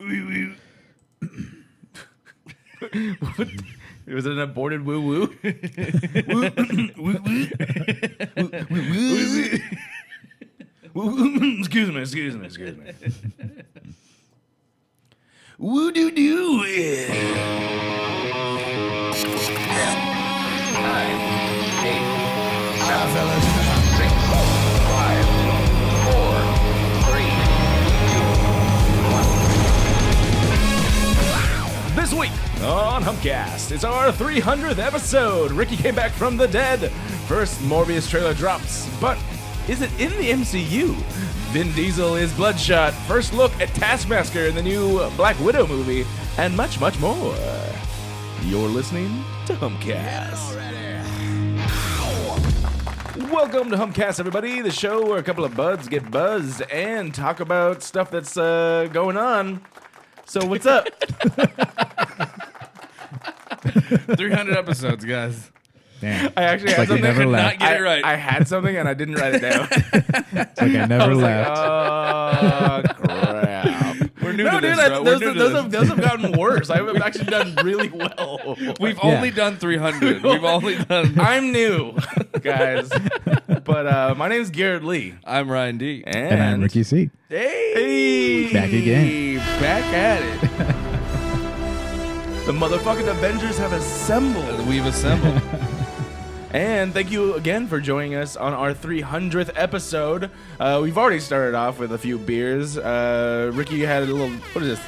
Was it an aborted woo woo? Excuse me. Woo doo doo. 10, 9, 8, 7, 6, 5, 4, 3, 2, 1. This week on Humpcast, it's our 300th episode. Ricky came back from the dead. First Morbius trailer drops, but is it in the MCU? Vin Diesel is Bloodshot. First look at Taskmaster in the new Black Widow movie, and much, much more. You're listening to Humpcast. Welcome to Humpcast, everybody, the show where a couple of buds get buzzed and talk about stuff that's going on. So what's up? 300 episodes, guys. Damn. I actually had like something. you never left. Not get it right. I had something and I didn't write it down. It's like I never left. Oh, crap. We're new No, to dude, this, bro. those have gotten worse. I've actually done really well. We've only done 300. We've only done... I'm new, guys. But my name's Garrett Lee. I'm Ryan D. And I'm Ricky C. Hey! Back again. Back at it. The motherfucking Avengers have assembled. We've assembled. And thank you again for joining us on our 300th episode. We've already started off with a few beers. Ricky had a little... What is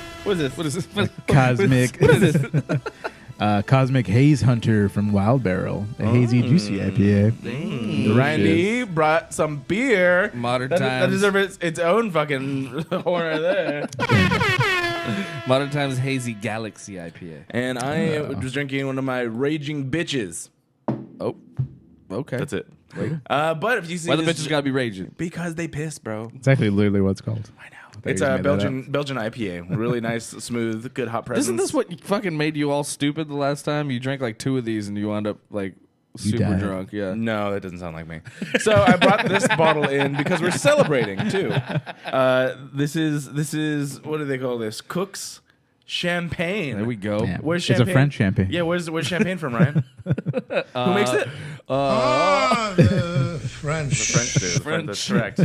this? Cosmic. What is this? Cosmic Haze Hunter from Wild Barrel. A hazy, juicy IPA. Ryan D brought some beer. Modern that Times. deserves its own fucking horn right there. Modern Times Hazy Galaxy IPA. And I was drinking one of my Raging Bitches. Oh, okay. That's it. But if you see Why the this- bitches gotta be raging? because they piss, bro. It's actually literally what it's called. I know. thought It's you a just made that Belgian IPA. Really nice, smooth, good hot presence. Isn't this what fucking made you all stupid the last time? You drank like 2 of these and you wound up like super died. drunk. Yeah. No, that doesn't sound like me. So I brought this bottle in because we're celebrating too. This is what do they call this? Cook's Champagne. There we go. Damn. Where's It's champagne? a French champagne. Yeah, where's champagne from, Ryan? Who makes it? The French. The French dude. French. That's correct.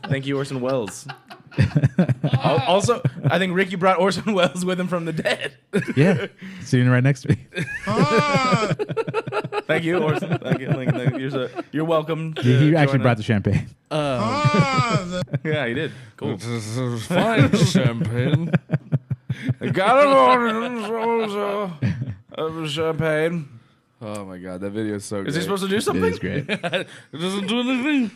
Thank you, Orson Welles. Also, I think Ricky brought Orson Welles with him from the dead. Yeah. Sitting right next to me. Thank you, Orson. Thank you. You're welcome. He actually brought the champagne. Yeah, he did. Cool. This is fine champagne. I got of champagne. Oh my god, that video is so good. Is he supposed to do It something? is great. It doesn't do anything.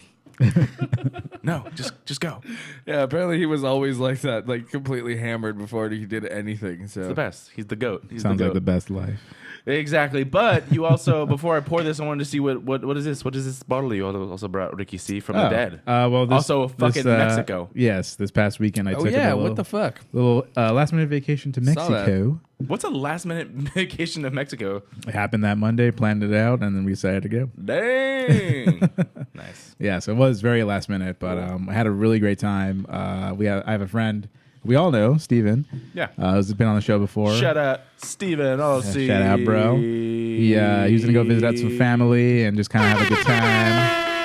No, just go. Yeah, apparently he was always like that, like completely hammered before he did anything. So He's the best. He's the goat. He's Sounds the like goat. the best life. Exactly. But you also, before I pour this, I wanted to see what is this? What is this bottle you also brought Ricky C from the dead? Well, this, Also fucking Mexico. Yes, this past weekend I Oh took yeah, a what the fuck? little last minute vacation to Saw Mexico. What's a last minute vacation to Mexico? It happened that Monday, planned it out, and then we decided to go. Dang. Nice. Yeah, so it was very last minute, but I had a really great time. I have a friend we all know, Steven. Yeah. Who's been on the show before. Shout out, Steven. Oh, see. Shout out, bro. He was gonna go visit out some family and just kind of have a good time,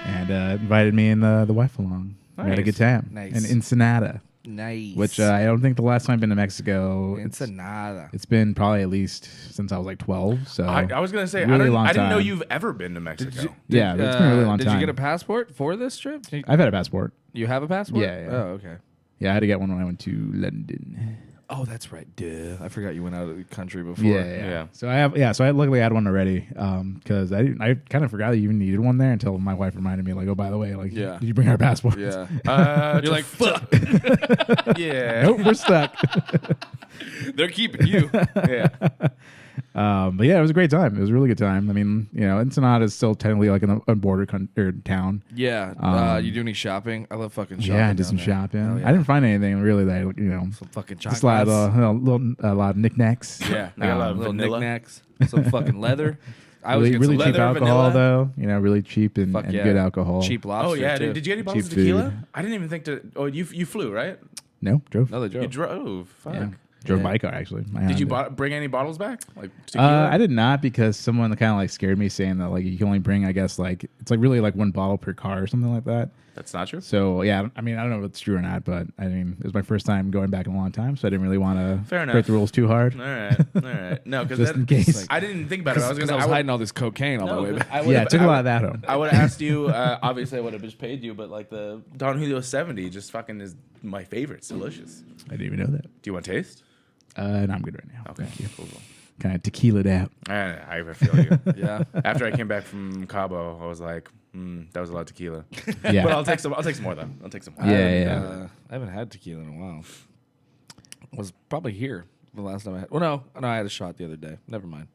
and invited me and the wife along. We had a Nice. good time. Nice. In Ensenada, Nice. which I don't think the last time I've been to Mexico. Ensenada. It's been probably at least since I was like 12. So I was gonna say Really long I didn't know time. you've ever been to Mexico. yeah, it's been a really long did time. you get a passport for this trip? I've had a passport. You have a passport? Yeah, yeah. Oh, okay. Yeah, I had to get one when I went to London. Oh, that's right. Duh. I forgot you went out of the country before. Yeah. So I luckily had one already because I kind of forgot I even needed one there until my wife reminded me, like, oh, by the way, like, Yeah. did you bring our passports? Yeah. You're like, fuck. Yeah. Nope, we're stuck. They're keeping you. Yeah. But yeah, it was a great time. It was a really good time. I mean, Ensenada is still technically like a border town. Yeah. You do any shopping? I love fucking shopping. Yeah, I did some down there. shopping. Hell yeah. I didn't find anything really that Some fucking just a lot chocolates. of a lot of knickknacks. Yeah. They got a lot of little vanilla. knicknacks. Some fucking leather. I always Really, get really some cheap leather, alcohol vanilla. though. Really cheap and Fuck yeah. good alcohol. Cheap lobster. Oh yeah, too. dude. Did you get any bottles Cheap of tequila? food. I didn't even think to. Oh, you flew, right? No, drove. No, they drove. You drove. Fuck. Yeah. Drove Yeah. my car actually. My Did you Honda. bring any bottles back? Like tequila? I did not because someone kind of like scared me saying that like you can only bring I guess like it's like really like one bottle per car or something like that. That's not true. So yeah, I mean I don't know if it's true or not, but I mean it was my first time going back in a long time, so I didn't really want Fair to enough. break the rules too hard. All right. No, because Just in case. I didn't think about it. I was Because gonna. I was would- hiding all this cocaine all the way back. I Yeah, would've- I took a I lot would- of that home. I would have asked you. Obviously, I would have just paid you, but like the Don Julio 70 just fucking is my favorite. It's delicious. I didn't even know that. Do you want to taste? No, I'm good right now. Okay. Cool. Kind of tequila'd out. I feel you. Yeah. After I came back from Cabo, I was like, that was a lot of tequila. Yeah. But I'll take some. I'll take some more though. I'll take some more. I haven't had tequila in a while. Was probably here the last time I had. Well, no, I had a shot the other day. Never mind.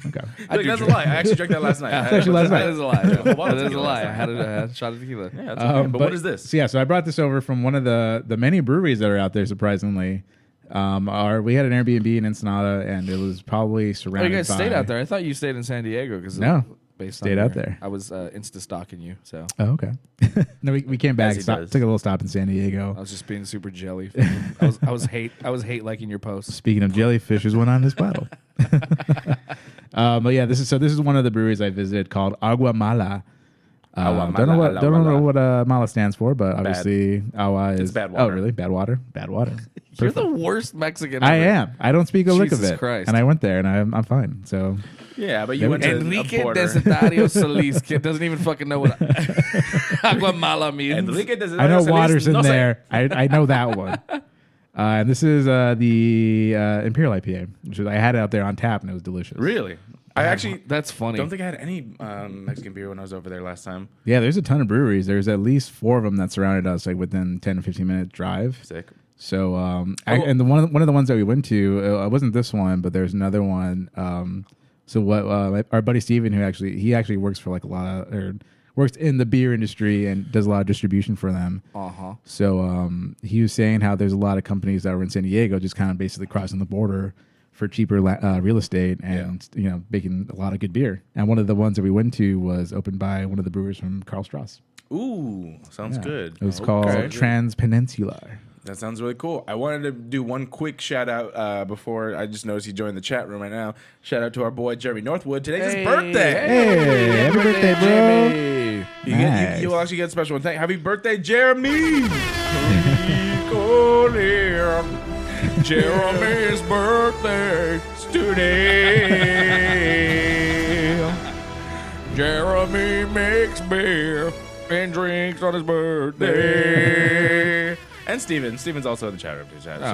Okay. Like, that's a lie. I actually drank that last night. actually last night. That is a lie. Yeah, full bottle That is a tequila lie. last I had a shot of tequila. Yeah, that's okay. But what is this? So I brought this over from one of the many breweries that are out there. Surprisingly, we had an Airbnb in Ensenada, and it was probably Oh, surrounded. you guys by, stayed out there. I thought you stayed in San Diego because No, based stayed on out there. I was Insta stalking you, so Oh, okay. No, we came back. he Took does. a little stop in San Diego. I was just being super jelly. I was hate liking your posts. Speaking of jellyfish, there's one on this bottle. But yeah, this is one of the breweries I visited called Agua Mala. Agua Don't know Mala, what Mala stands for, but obviously Agua is It's bad water. Oh, really? Bad water. Bad water. You're the worst Mexican. I ever. am. I don't speak a lick of Jesus it. Christ. And I went there, and I'm fine. So Yeah, but There you we went to Enrique a border. Desetario Solis kid doesn't even fucking know what Agua Mala means. Enrique Desetario I know Solis, water's in no sé. there. I know that one. And this is the Imperial IPA, which I had it out there on tap, and it was delicious. Really? I actually That's funny. don't think I had any Mexican beer when I was over there last time. Yeah, there's a ton of breweries. There's at least 4 of them that surrounded us, like within 10 to 15 minute drive. Sick. So, and one of the ones that we went to, it wasn't this one, but there's another one. So what our buddy Steven, who actually works for like a lot of, or works in the beer industry and does a lot of distribution for them. So he was saying how there's a lot of companies that were in San Diego just kind of basically crossing the border for cheaper real estate and making a lot of good beer. And one of the ones that we went to was opened by one of the brewers from Karl Strauss. Ooh, sounds Yeah. good. It was called Transpeninsular. That sounds really cool. I wanted to do one quick shout out before I just noticed he joined the chat room right now. Shout out to our boy Jeremy Northwood. Today's his birthday. Hey, happy birthday, bro. Jimmy. You will actually get a special one. Happy birthday, Jeremy! Call him. Jeremy's birthday today. Jeremy makes beer and drinks on his birthday. And Steven. Steven's also in the chat room.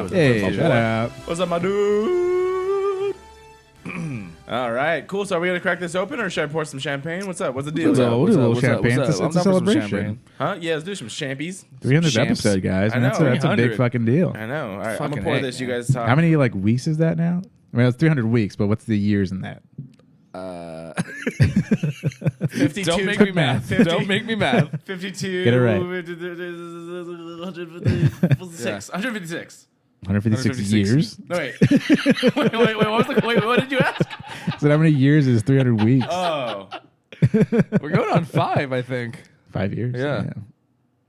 Hey, shut up. What's up, my dude? All right, cool. So are we going to crack this open, or should I pour some champagne? What's up? What's the deal? We'll do a little What's up? champagne. What's up? It's a I'm down for some celebration. champagne. Huh? Yeah, let's do some champies. 300th Champs. episode, guys. I Man, know, that's a big 300. fucking deal. I know. All right, I'm Fucking going to pour A, this. You man. guys talk. How many like weeks is that now? I mean, it's 300 weeks, but what's the years in that? 52. Don't make me math. 50. Don't make me math. 52. Get it right. 156. 156. 156 years. No, wait. wait. What did you ask? So how many years is 300 weeks? Oh. We're going on 5, I think. 5 years. Yeah.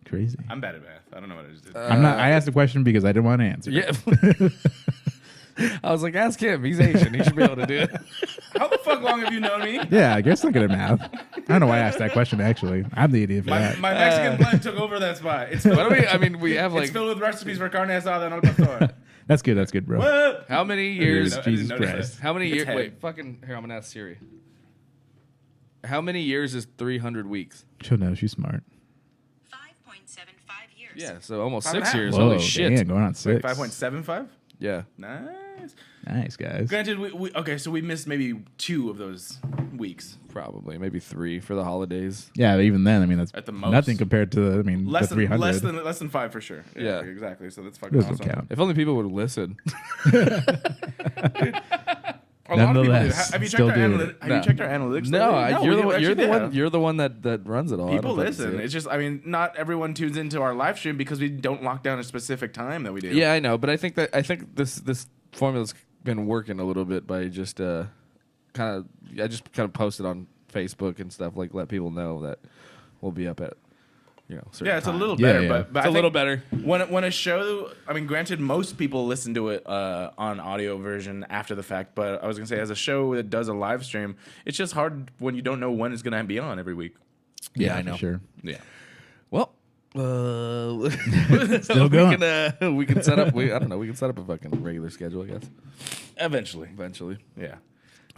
Crazy. I'm bad at math. I don't know what I just did. I'm not. I asked the question because I didn't want to answer. Yeah. I was like, ask him. He's Asian. He should be able to do it. How the fuck long have you known me? Yeah, I guess I'm good at math. I don't know why I asked that question. Actually, I'm the idiot for My that. Mexican blood took over that spot. It's filled, Why don't we? I mean, we have it's like filled with recipes for carne asada and al pastor. That's good. That's good, bro. What? how many years? I didn't Jesus notice Christ. that. How many It's years? heavy. Wait, fucking. Here, I'm gonna ask Siri. How many years is 300 weeks? She'll know. She's smart. 5.75 years. Yeah, so almost 5.5. 6 years. Whoa, Holy shit. damn, going on 6. 5.75? Yeah. Nice. Nice, guys. Granted, so we missed maybe 2 of those weeks. Probably maybe 3 for the holidays. Yeah, but even then, I mean, that's At the most. nothing compared to the, Less the 300. than less than 5 for sure. Yeah. Exactly. So that's fucking Those don't awesome. count. If only people would listen. A lot of people do. Nonetheless, Have you checked still our do it. analytics? Have you checked our analytics? No, lately? you're we the one. actually did. You're the one that runs it all. I People don't fucking see listen. it. It's just, I mean, not everyone tunes into our live stream because we don't lock down a specific time that we do. Yeah, I know, but I think this formula's been working a little bit by just I just kind of posted on Facebook and stuff, like let people know that we'll be up at certain Yeah, it's a time. little Yeah, better, yeah. but It's I a little think better. when a show, I mean, granted, most people listen to it on audio version after the fact, but I was gonna say as a show that does a live stream, it's just hard when you don't know when it's gonna be on every week. Yeah, I for know. sure. Yeah. Well, Still going. we can set up. I don't know. We can set up a fucking regular schedule, I guess. Eventually. Eventually, Yeah.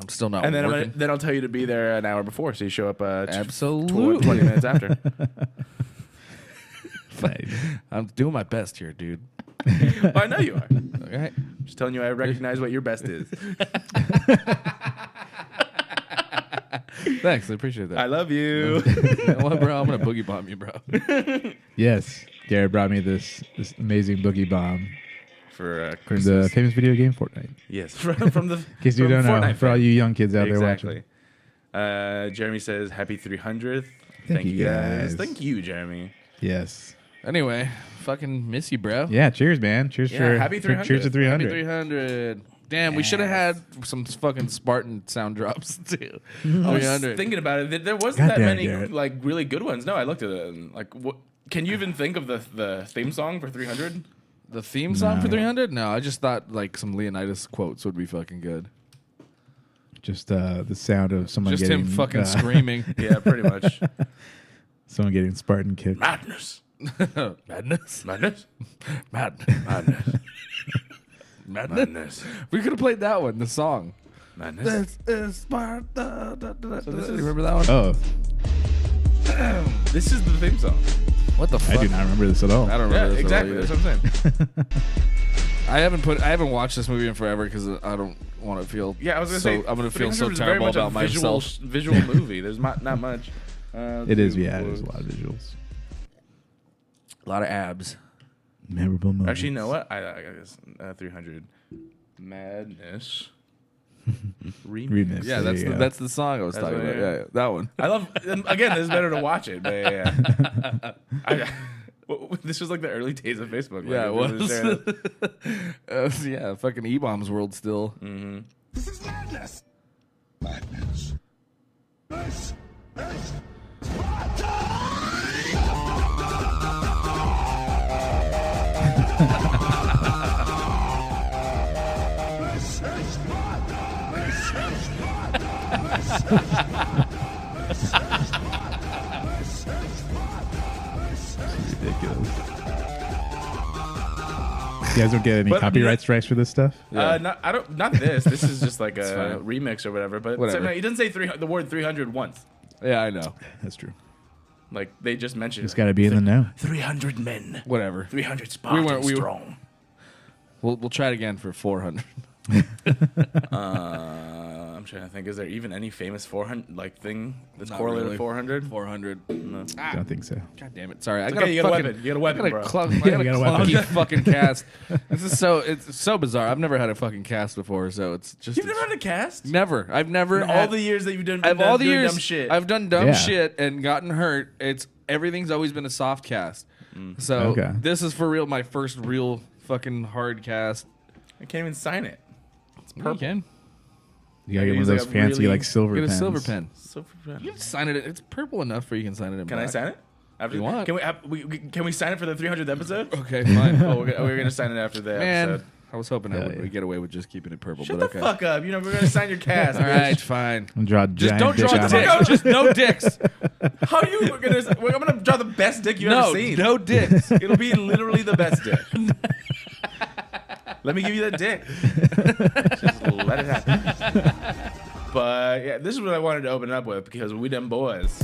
I'm still not And then working. then I'll tell you to be there an hour before, so you show up Absolutely. 20 minutes after. Nice. I'm doing my best here, dude. Well, I know you are. Okay. Just telling you I recognize what your best is. Thanks, I appreciate that. I love you. You know what, bro? I'm gonna boogie bomb you, bro. Yes, Garrett brought me this amazing boogie bomb For from Christmas. the famous video game Fortnite. In Yes, from the case you don't know, Fortnite for all fan. you young kids out there Exactly. watching. Jeremy says happy 300th. Thank you, guys. guys. Thank you, Jeremy. Yes. Anyway, fucking miss you, bro. Yeah. Cheers, man. Cheers Yeah, for happy 300. Cheers to 300. Happy 300. Damn, we should have had some fucking Spartan sound drops too. I was 300. thinking about it. There wasn't that Goddamn, many Garrett. like really good ones. No, I looked at it. And, like, what? Can you even think of the theme song for 300? The theme song for No. 300? No, I just thought like some Leonidas quotes would be fucking good. Just the sound of someone Just getting him fucking screaming. Yeah, pretty much. someone getting Spartan kicked. Madness. Madness. Madness. Madness. Madness. Madness. Madness. We could have played that one, the song. Madness. This is Sparta. this is- You remember that one? Oh, This is the theme song. What the fuck? I do not remember this at all. I don't Yeah, remember this at all exactly. either. That's what I'm saying. I haven't watched this movie in forever because I don't want to feel. Yeah, I was gonna so, say I'm gonna feel 300 so is very terrible much a about myself. Visual movie. There's not much. It is, yeah. There's a lot of visuals. A lot of abs. Memorable moments. Actually, you know what? I guess 300 Madness Remix. Yeah, There you go. that's the song I was That's talking what- about. yeah. Yeah, that one. I love. Again, this is better to watch it. But yeah. This was like the early days of Facebook. Yeah, it Like, was. Yeah, fucking E-Bombs world still. This is madness. Madness. This is ridiculous. You guys don't get any But- copyright strikes for this stuff? not this. This is just like a fine. remix or whatever. But Whatever. he doesn't say the word 300 once. Yeah, I know. That's true. Like they just mentioned. It's got to be in the know. 300 men. Whatever. 300 Spartans we were- strong. We'll try it again for 400. I'm trying to think. Is there even any famous 400 like thing that's Not correlated really. to 400? 400. Don't think so. God damn it! Sorry, I It's got okay, you got a weapon. You got a weapon, bro. I got you got a a weapon. clunky fucking cast. It's so bizarre. I've never had a fucking cast before, so it's just You've never had a cast? never. I've never In had, all the years that you've done, I've all the doing years dumb shit. I've done dumb Yeah. shit and gotten hurt. Everything's always been a soft cast. So Okay. this is for real. My first real fucking hard cast. I can't even sign it. It's You purple. can You gotta get one of Use those like a fancy really- like silver get a pens. silver pen. So You can sign it. It's purple enough for you can sign it in. Can I black. sign it? After You want. Can we sign it for the 300th episode? Okay, fine. Oh, we're gonna sign it after the Man, episode. I was hoping I Hell would yeah. get away with just keeping it purple, Shut but the okay. fuck up. You know we're gonna sign your cast. All right, bitch. fine. And draw Just giant don't dick draw on it. dicks. Just no dicks. How are you gonna? I'm gonna draw the best dick you've No, ever seen. no dicks. It'll be literally the best dick. Let me give you that dick. Just let it happen. But yeah, this is what I wanted to open up with because we them boys.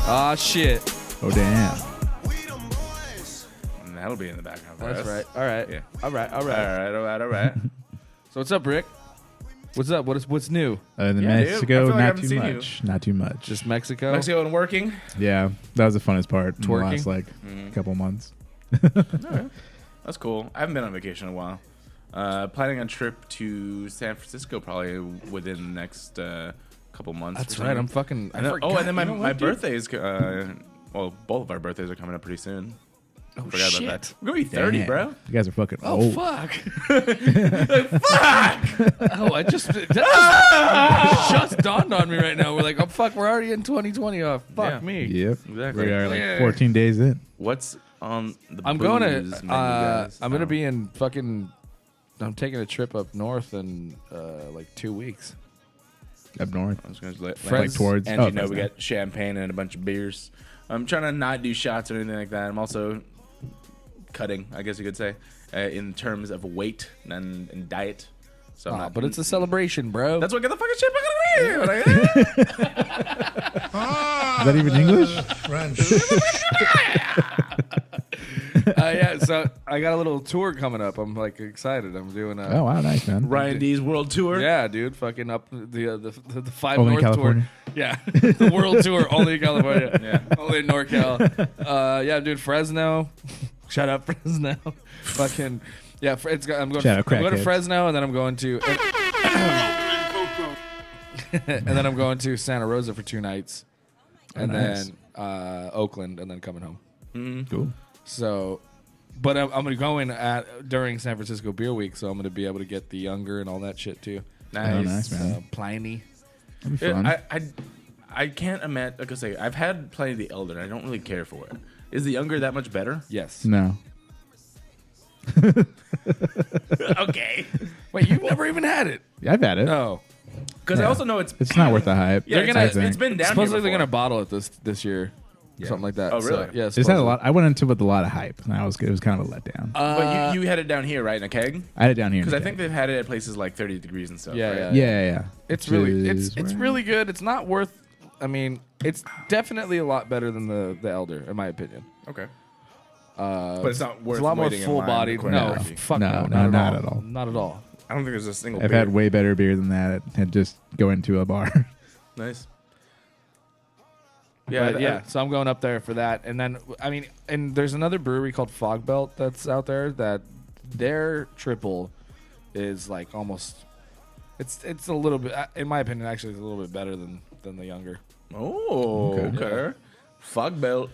Ah, shit. Oh damn! And that'll be in the background. For That's us. right. All right. Yeah. All right. All All right. right. So what's up, Rick? What's up? What's new? In Yeah, dude. I Mexico, feel like I not haven't too seen you. much. Not too much. Just Mexico. Mexico and working. Yeah, that was the funnest part in the Twerking? last like Mm. couple months. That's cool. I haven't been on vacation in a while. Planning on a trip to San Francisco probably within the next couple months. That's or right. something. I'm fucking. I And then, forgot. oh, and then my You know what, my dude? birthday is well, both of our birthdays are coming up pretty soon. Oh, forgot about that. We're going to be 30, Damn. bro. You guys are fucking Oh, old. fuck. Fuck! Oh, that just dawned on me right now. We're like, oh, fuck, we're already in 2020. Oh, fuck Yeah. me. Yep. Exactly. We are like Yeah. 14 days in. What's on the I'm booze going menu, to, guys? I'm going to be in fucking, I'm taking a trip up north in like 2 weeks. Up north. I was going to let Like towards. and you know Fresno. we got champagne and a bunch of beers. I'm trying to not do shots or anything like that. I'm also cutting, I guess you could say, in terms of weight and diet. So I'm not, But it's a celebration, bro. that's what get the fucking shit back in here. Is that even English? French. Yeah, so I got a little tour coming up. I'm like excited. I'm doing Oh, wow. Nice, man. Ryan D's World Tour. Yeah, dude, fucking up the 5 Only in North California? tour. Yeah, the world tour only in California. Yeah. Only in NorCal. Yeah, I'm doing Fresno. Shut up, Fresno. Fucking yeah, I'm going. Shout out, I'm going to crackheads. Fresno, and then I'm going to. And then I'm going to Santa Rosa for 2 nights, and nice. then Oakland, and then coming home. Cool. So, but I'm going to go in during San Francisco Beer Week, so I'm going to be able to get the younger and all that shit too. Nice. Oh, nice, man. Pliny. That'd be Yeah, fun. I can't imagine. Like I say, I've had plenty of the elder, and I don't really care for it. Is the younger that much better? Yes. No. Okay. Wait, you've never even had it? Yeah, I've had it. No. Because I Yeah. also know it's It's not worth the hype. yeah, They're gonna- it's been down Supposedly here they're before. gonna bottle it this year, something like that. Oh, really? So, yeah. It's had a lot. I went into it with a lot of hype. And it was kind of a letdown. But you had it down here, right, in a keg? I had it down here. Because I think they've had it at places like 30 degrees and stuff. Yeah, right? yeah. Yeah. It's really Which it's is- really good. It's not worth. I mean, it's definitely a lot better than the Elder, in my opinion. Okay. But it's not worth It's a lot more waiting in line full-bodied. for No, coffee. fuck No, no, not at all. Not at all. I don't think there's a single I've beer. had way better beer than that and just go into a bar. Nice. Yeah, Yeah, So I'm going up there for that, and then I mean, and there's another brewery called Fog Belt that's out there that their triple is like almost. It's a little bit, in my opinion, actually, it's a little bit better than the younger. Oh, okay. Fog belt.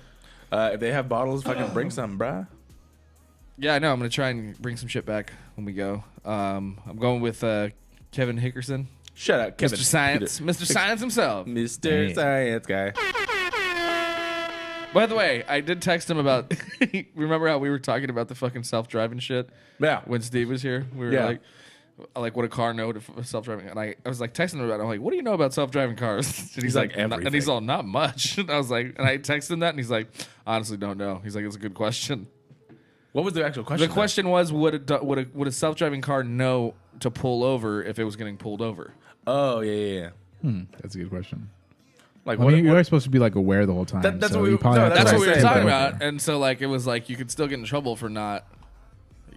If they have bottles, fucking bring some, bruh. Yeah, I know. I'm gonna try and bring some shit back when we go. I'm going with Kevin Hickerson, Shut up, Kevin. Mr. Science, Mr. Science himself. Mr. Hey. Science guy. By the way, I did text him about. Remember how we were talking about the fucking self-driving shit Yeah. when Steve was here? We were Yeah. like, what a car know to self-driving, and I was like texting him about it. I'm like, what do you know about self-driving cars? And he's like, like, and he's all, not much. And I was like, and I texted him that, and he's like, honestly, don't know. He's like, it's a good question. What was the actual question? The question was, would a self-driving car know to pull over if it was getting pulled over? Oh, yeah. That's a good question. Like, I mean, you are supposed to be like aware the whole time. That's so what we- you probably no, have to, That's That's what we what were I said, talking but- about, and so like it was like you could still get in trouble for not,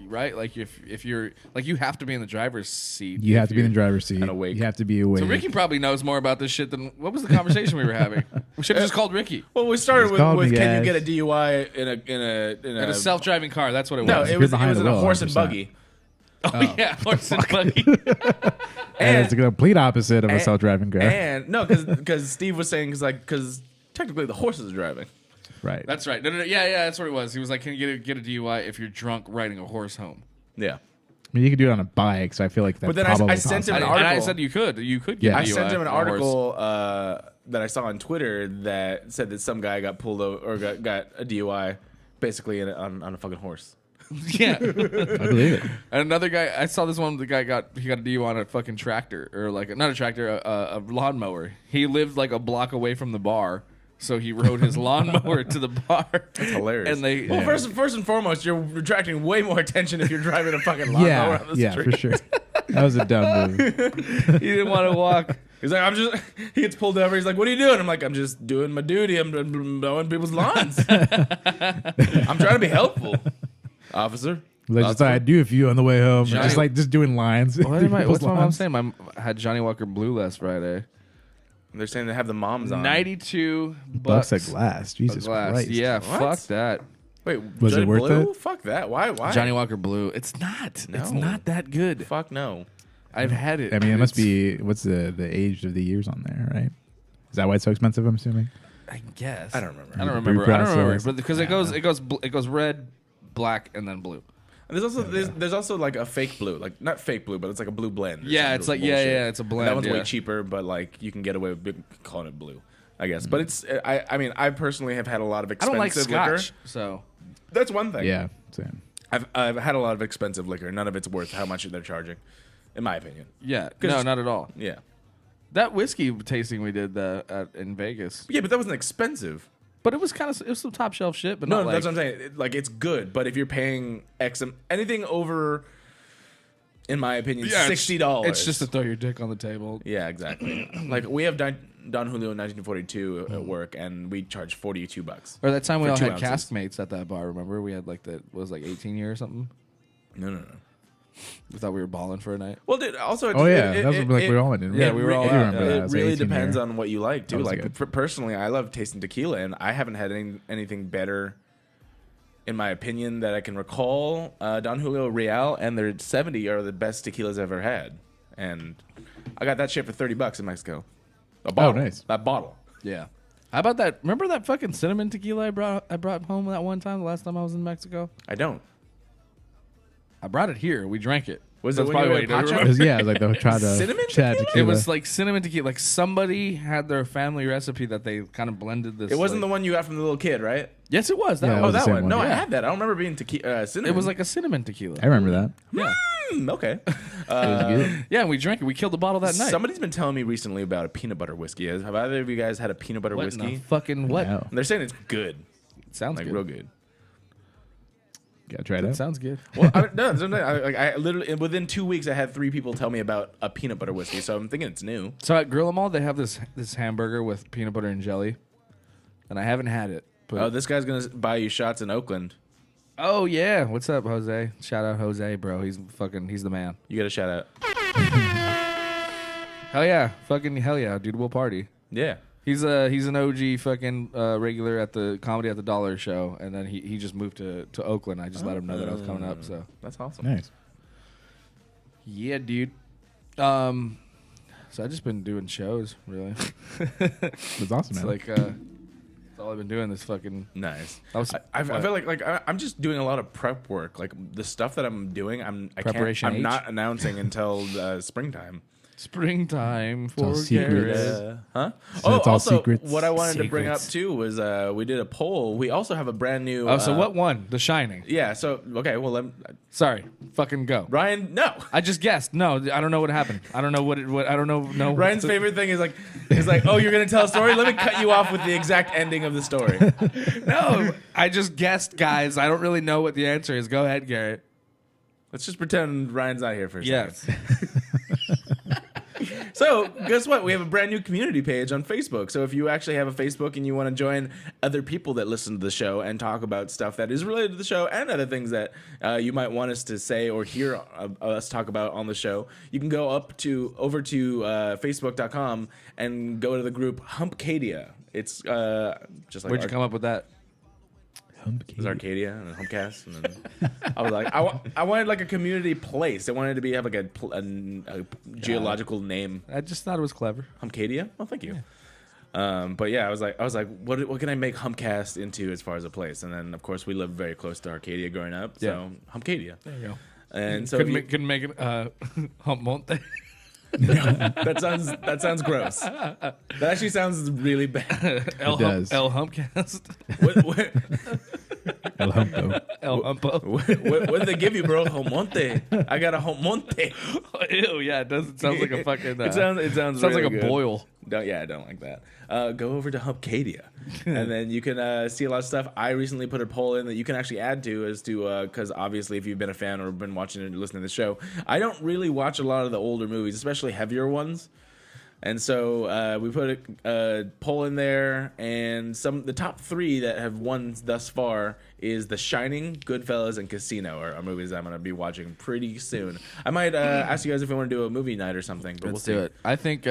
right? Like if you're like you have to be in the driver's seat. You have if to be in the you're- driver's seat. And awake. You have to be awake. So Ricky probably knows more about this shit than what was the conversation we were having. We should have just called Ricky. Well, we started Just call with me, can you guys. get a DUI in And a self-driving car. That's what it No, was. it You're was behind in the a wheel, horse and 100%. buggy. Oh yeah, horse and buggy. And it's the complete opposite of a and- self-driving car. And no, because Steve was saying because technically the horse is driving. Right. That's right. No, yeah, that's what it was. He was like, "Can you get a DUI if you're drunk riding a horse home?" Yeah. I mean, you could do it on a bike, so I feel like that's But then probably I sent him possible. an And I article. said you could get. Yeah. a I DUI sent him an on a horse. article that I saw on Twitter that said that some guy got pulled over or got a DUI basically on a fucking horse. Yeah. I believe it. And another guy, I saw this one. The guy got a DUI on a fucking tractor, or like not a tractor, a lawnmower. He lived like a block away from the bar, so he rode his lawnmower to the bar. That's Hilarious. And they, well, first and foremost, you're attracting way more attention if you're driving a fucking lawnmower Yeah, on the yeah, street. for sure. That was a dumb move. he didn't want to walk. He's like, he gets pulled over. He's like, what are you doing? I'm like, I'm just doing my duty. I'm mowing people's lawns. I'm trying to be helpful, officer. Like just thought I'd do a few on the way home. Johnny- Just like just doing lines. What's my mom Lines. saying? I had Johnny Walker Blue last Friday. They're saying they have the moms on. 92 Bucks bucks a glass. Jesus a glass. Christ. Yeah, What? fuck that. Wait, Was it Johnny worth Blue? it? Fuck that. Why? Johnny Walker Blue. It's not. It's No. not that good. Fuck no. I've had it. I mean, it must It's- be what's the age of the years on there, right? Is that why it's so expensive? I'm assuming. I guess. I don't remember. I don't Brew remember. I don't process. remember. But because it goes red, black and then blue. And there's also like a fake blue, like not fake blue, but it's like a blue blend. or Yeah, some it's like bullshit. it's a blend. And that one's way yeah. cheaper, but like you can get away with calling it blue, I guess. But it's I mean I personally have had a lot of I don't expensive like liquor. Scotch, so That's one thing. Yeah, same. I've had a lot of expensive liquor. None of it's worth how much they're charging, in my opinion. yeah, 'Cause- no, not at all. Yeah. That whiskey tasting we did in Vegas, Yeah, but that wasn't expensive. but it was some top shelf shit. But No, not that's like, what I'm saying. Like it's good, but if you're paying anything over, in my opinion, $60, It's just to throw your dick on the table. yeah, exactly. Like we have Don Julio 1942 at work, and we charge $42. Or that time we For all 2 had ounces. cask mates at that bar. Remember, we had like that was like 18 year or something. No. We thought we were balling for a night. Well, dude, also, Oh yeah, that was like we were all in. Yeah, we were all I do out, remember yeah. that. It It was like really 18 depends year. on what you like too. That was Like good. personally, I love tasting tequila, and I haven't had anything better, in my opinion, that I can recall. Don Julio Real and their 70 are the best tequilas I've ever had, and I got that shit for $30 in Mexico. A bottle. nice. That bottle. Yeah. How about that? Remember that fucking cinnamon tequila I brought home that one time, the last time I was in Mexico? I don't. I brought it here. We drank it. Was That's it when you probably were what at you don't Pacho? It remember. was, yeah, it was like the try to Cinnamon chat tequila? tequila. It was like cinnamon tequila. Like somebody had their family recipe that they kind of blended this. It wasn't the like, one you got from the little kid, right? Yes, it was. That Yeah, one. it was the that same one. one. No, I Yeah. had that. I don't remember being cinnamon. It was like a cinnamon tequila. I remember that. Yeah. Okay. It was good. Yeah, and we drank it. We killed the bottle that night. Somebody's been telling me recently about a peanut butter whiskey. Have either of you guys had a peanut butter what in whiskey? the fucking what? No. They're saying it's good, Sounds like good. real good. Gotta try it out. Sounds good. Well, no, I literally within 2 weeks I had 3 people tell me about a peanut butter whiskey, so I'm thinking it's new. So at Grill 'Em All, they have this hamburger with peanut butter and jelly, and I haven't had it. But Oh, this guy's gonna buy you shots in Oakland. oh yeah, what's up, Jose? Shout out Jose, bro. He's the man. You got a shout out. Hell yeah, fucking hell yeah, dude. We'll party. Yeah. He's an OG fucking regular at the Comedy at the Dollar show, and then he just moved to Oakland. I just let him know that I was coming up. So That's awesome. Nice. yeah, dude. So I just been doing shows, really. It's awesome, It's man. like that's all I've been doing. This fucking. Nice. I was- I feel like I'm just doing a lot of prep work. Like the stuff that I'm doing, Preparation I'm H? not announcing until springtime. Springtime all for secrets. Garrett. Huh? So it's all also, secrets. what I wanted to bring up Secrets. too was we did a poll. We also have a brand new. Oh, so what won? The Shining. Yeah. So okay. Well, Sorry, fucking go. Ryan, no. I just guessed. No, I don't know what happened. I don't know what I don't know. No. Ryan's favorite thing is like, oh, you're gonna tell a story. Let me cut you off with the exact ending of the story. No, I just guessed, guys. I don't really know what the answer is. Go ahead, Garrett. Let's just pretend Ryan's not here for a Yes. second. So, guess what? We have a brand new community page on Facebook. So, if you actually have a Facebook and you want to join other people that listen to the show and talk about stuff that is related to the show and other things that you might want us to say or hear us talk about on the show, you can go over to facebook.com and go to the group Humpcadia. It's just like Where'd you come up with that? it was Arcadia and then Humpcast, and then I was like, I wanted like a community place. I wanted to have like a geological name. I just thought it was clever. Humpcadia? Oh, thank you. But yeah, I was like, what can I make Humpcast into as far as a place? And then of course we lived very close to Arcadia growing up, so Humpcadia. There you go. And so Couldn't make it Hump Monte. that sounds gross. That actually sounds really bad. El does. Humpcast. what El Humpo. El Humpo. what did they give you, bro? Homonte. I got a homonte. Ew, yeah, it does. It sounds like a fucking. It sounds sounds really like a good. boil. I don't like that. Go over to Humpcadia, and then you can see a lot of stuff. I recently put a poll in that you can actually add to because obviously if you've been a fan or been watching and listening to the show, I don't really watch a lot of the older movies, especially heavier ones. And so we put a poll in there, and the top 3 that have won thus far is The Shining, Goodfellas, and Casino are movies I'm going to be watching pretty soon. I might ask you guys if you want to do a movie night or something, but Let's we'll do see. it. I think.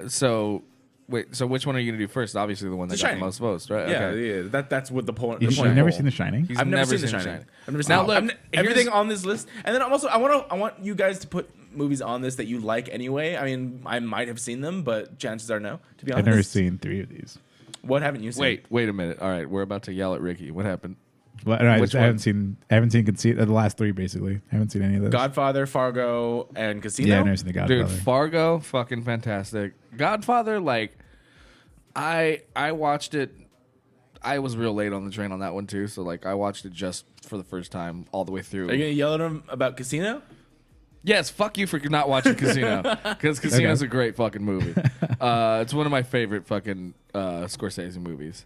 So wait. So which one are you gonna do first? Obviously, the one that The got Shining. the most votes, right? Yeah, Okay. yeah. That's what the point. You've never seen The Shining? He's I've never seen The Shining. I've never seen Now, it. look, everything here's- on this list, and then also I want you guys to put movies on this that you like anyway. I mean, I might have seen them, but chances are no. To be honest, I've never seen 3 of these. What haven't you seen? Wait a minute. All right, we're about to yell at Ricky. What happened? Well, no, I Which haven't seen the last three basically. I haven't seen any of those. Godfather, Fargo, and Casino. Yeah, I've never seen the Godfather. Dude, Fargo, fucking fantastic. Godfather, like, I watched it. I was real late on the train on that one too, so like I watched it just for the first time all the way through. Are you gonna yell at him about Casino? Yes, fuck you for not watching Casino, because Casino's a great fucking movie. It's one of my favorite fucking Scorsese movies.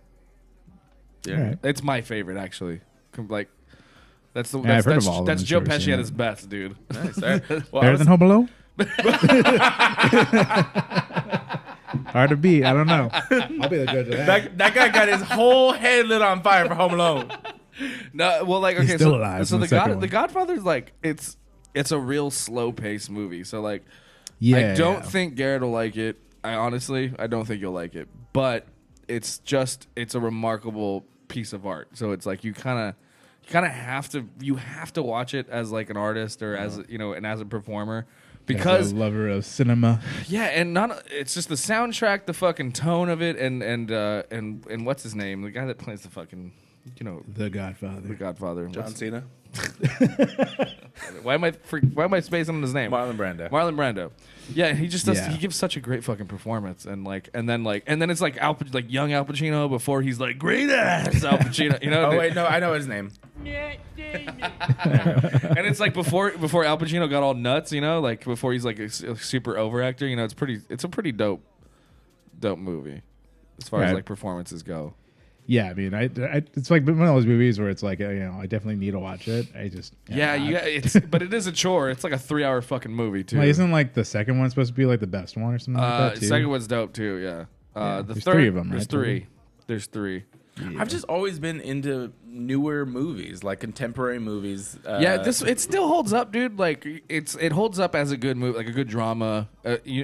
Yeah, All right. It's my favorite actually. Like that's the Yeah, I've heard of all of them. that's I've Joe never Pesci seen at it. his best, dude. Nice. All right. Well, Better than Home Alone? Hard to beat. I don't know. I'll be the judge of that. that guy got his whole head lit on fire for Home Alone. No, well, like okay, He's still so, alive so in the the second one. The Godfather's like it's a real slow paced movie. So like, Yeah. I don't think Garrett will like it. I don't think you'll like it. But it's a remarkable piece of art. So it's like you kind of have to watch it as like an artist or as and as a performer. Because as a lover of cinema. yeah, and it's just the soundtrack, the fucking tone of it, and what's his name, the guy that plays the fucking The Godfather. the Godfather, John Cena, why am I spacing on his name? Marlon Brando. Marlon Brando. Yeah, he just does. Yeah. He gives such a great fucking performance, and then it's like like young Al Pacino before he's like great ass Al Pacino. Oh wait, no, I know his name. And it's like before Al Pacino got all nuts, like before he's like a super overactor. It's a pretty dope movie as far as Right. like performances go. Yeah, I mean, it's like one of those movies where it's like, I definitely need to watch it. I just But it is a chore. It's like a 3-hour fucking movie too. Like, isn't like the second one supposed to be like the best one or something like that too? Second one's dope too. Yeah. The There's third, three of them, There's right, three. total? There's three. Yeah. I've just always been into newer movies, like contemporary movies. Yeah, it still holds up, dude. Like it holds up as a good movie, like a good drama.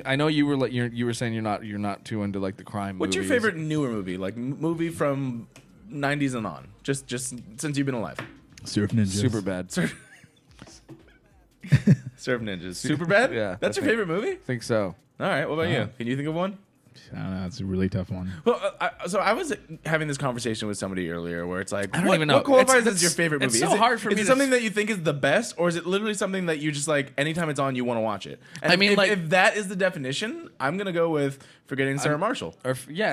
I know you were like you were saying you're not too into like the crime. What's your movies. favorite newer movie? Like movie from '90s and on, just since you've been alive. Surf Ninjas. Super bad. Surf Ninjas. Super bad. Yeah, that's your favorite movie. I think so. All right. What about you? Can you think of one? I don't know. It's a really tough one. Well, so I was having this conversation with somebody earlier where it's like, I don't what, even know. what qualifies It's- as your favorite movie? it's so is it, hard for is me it to something that you think is the best, or is it literally something that you just like anytime it's on, you want to watch it? And I mean, if that is the definition, I'm gonna go with Forgetting Sarah Marshall.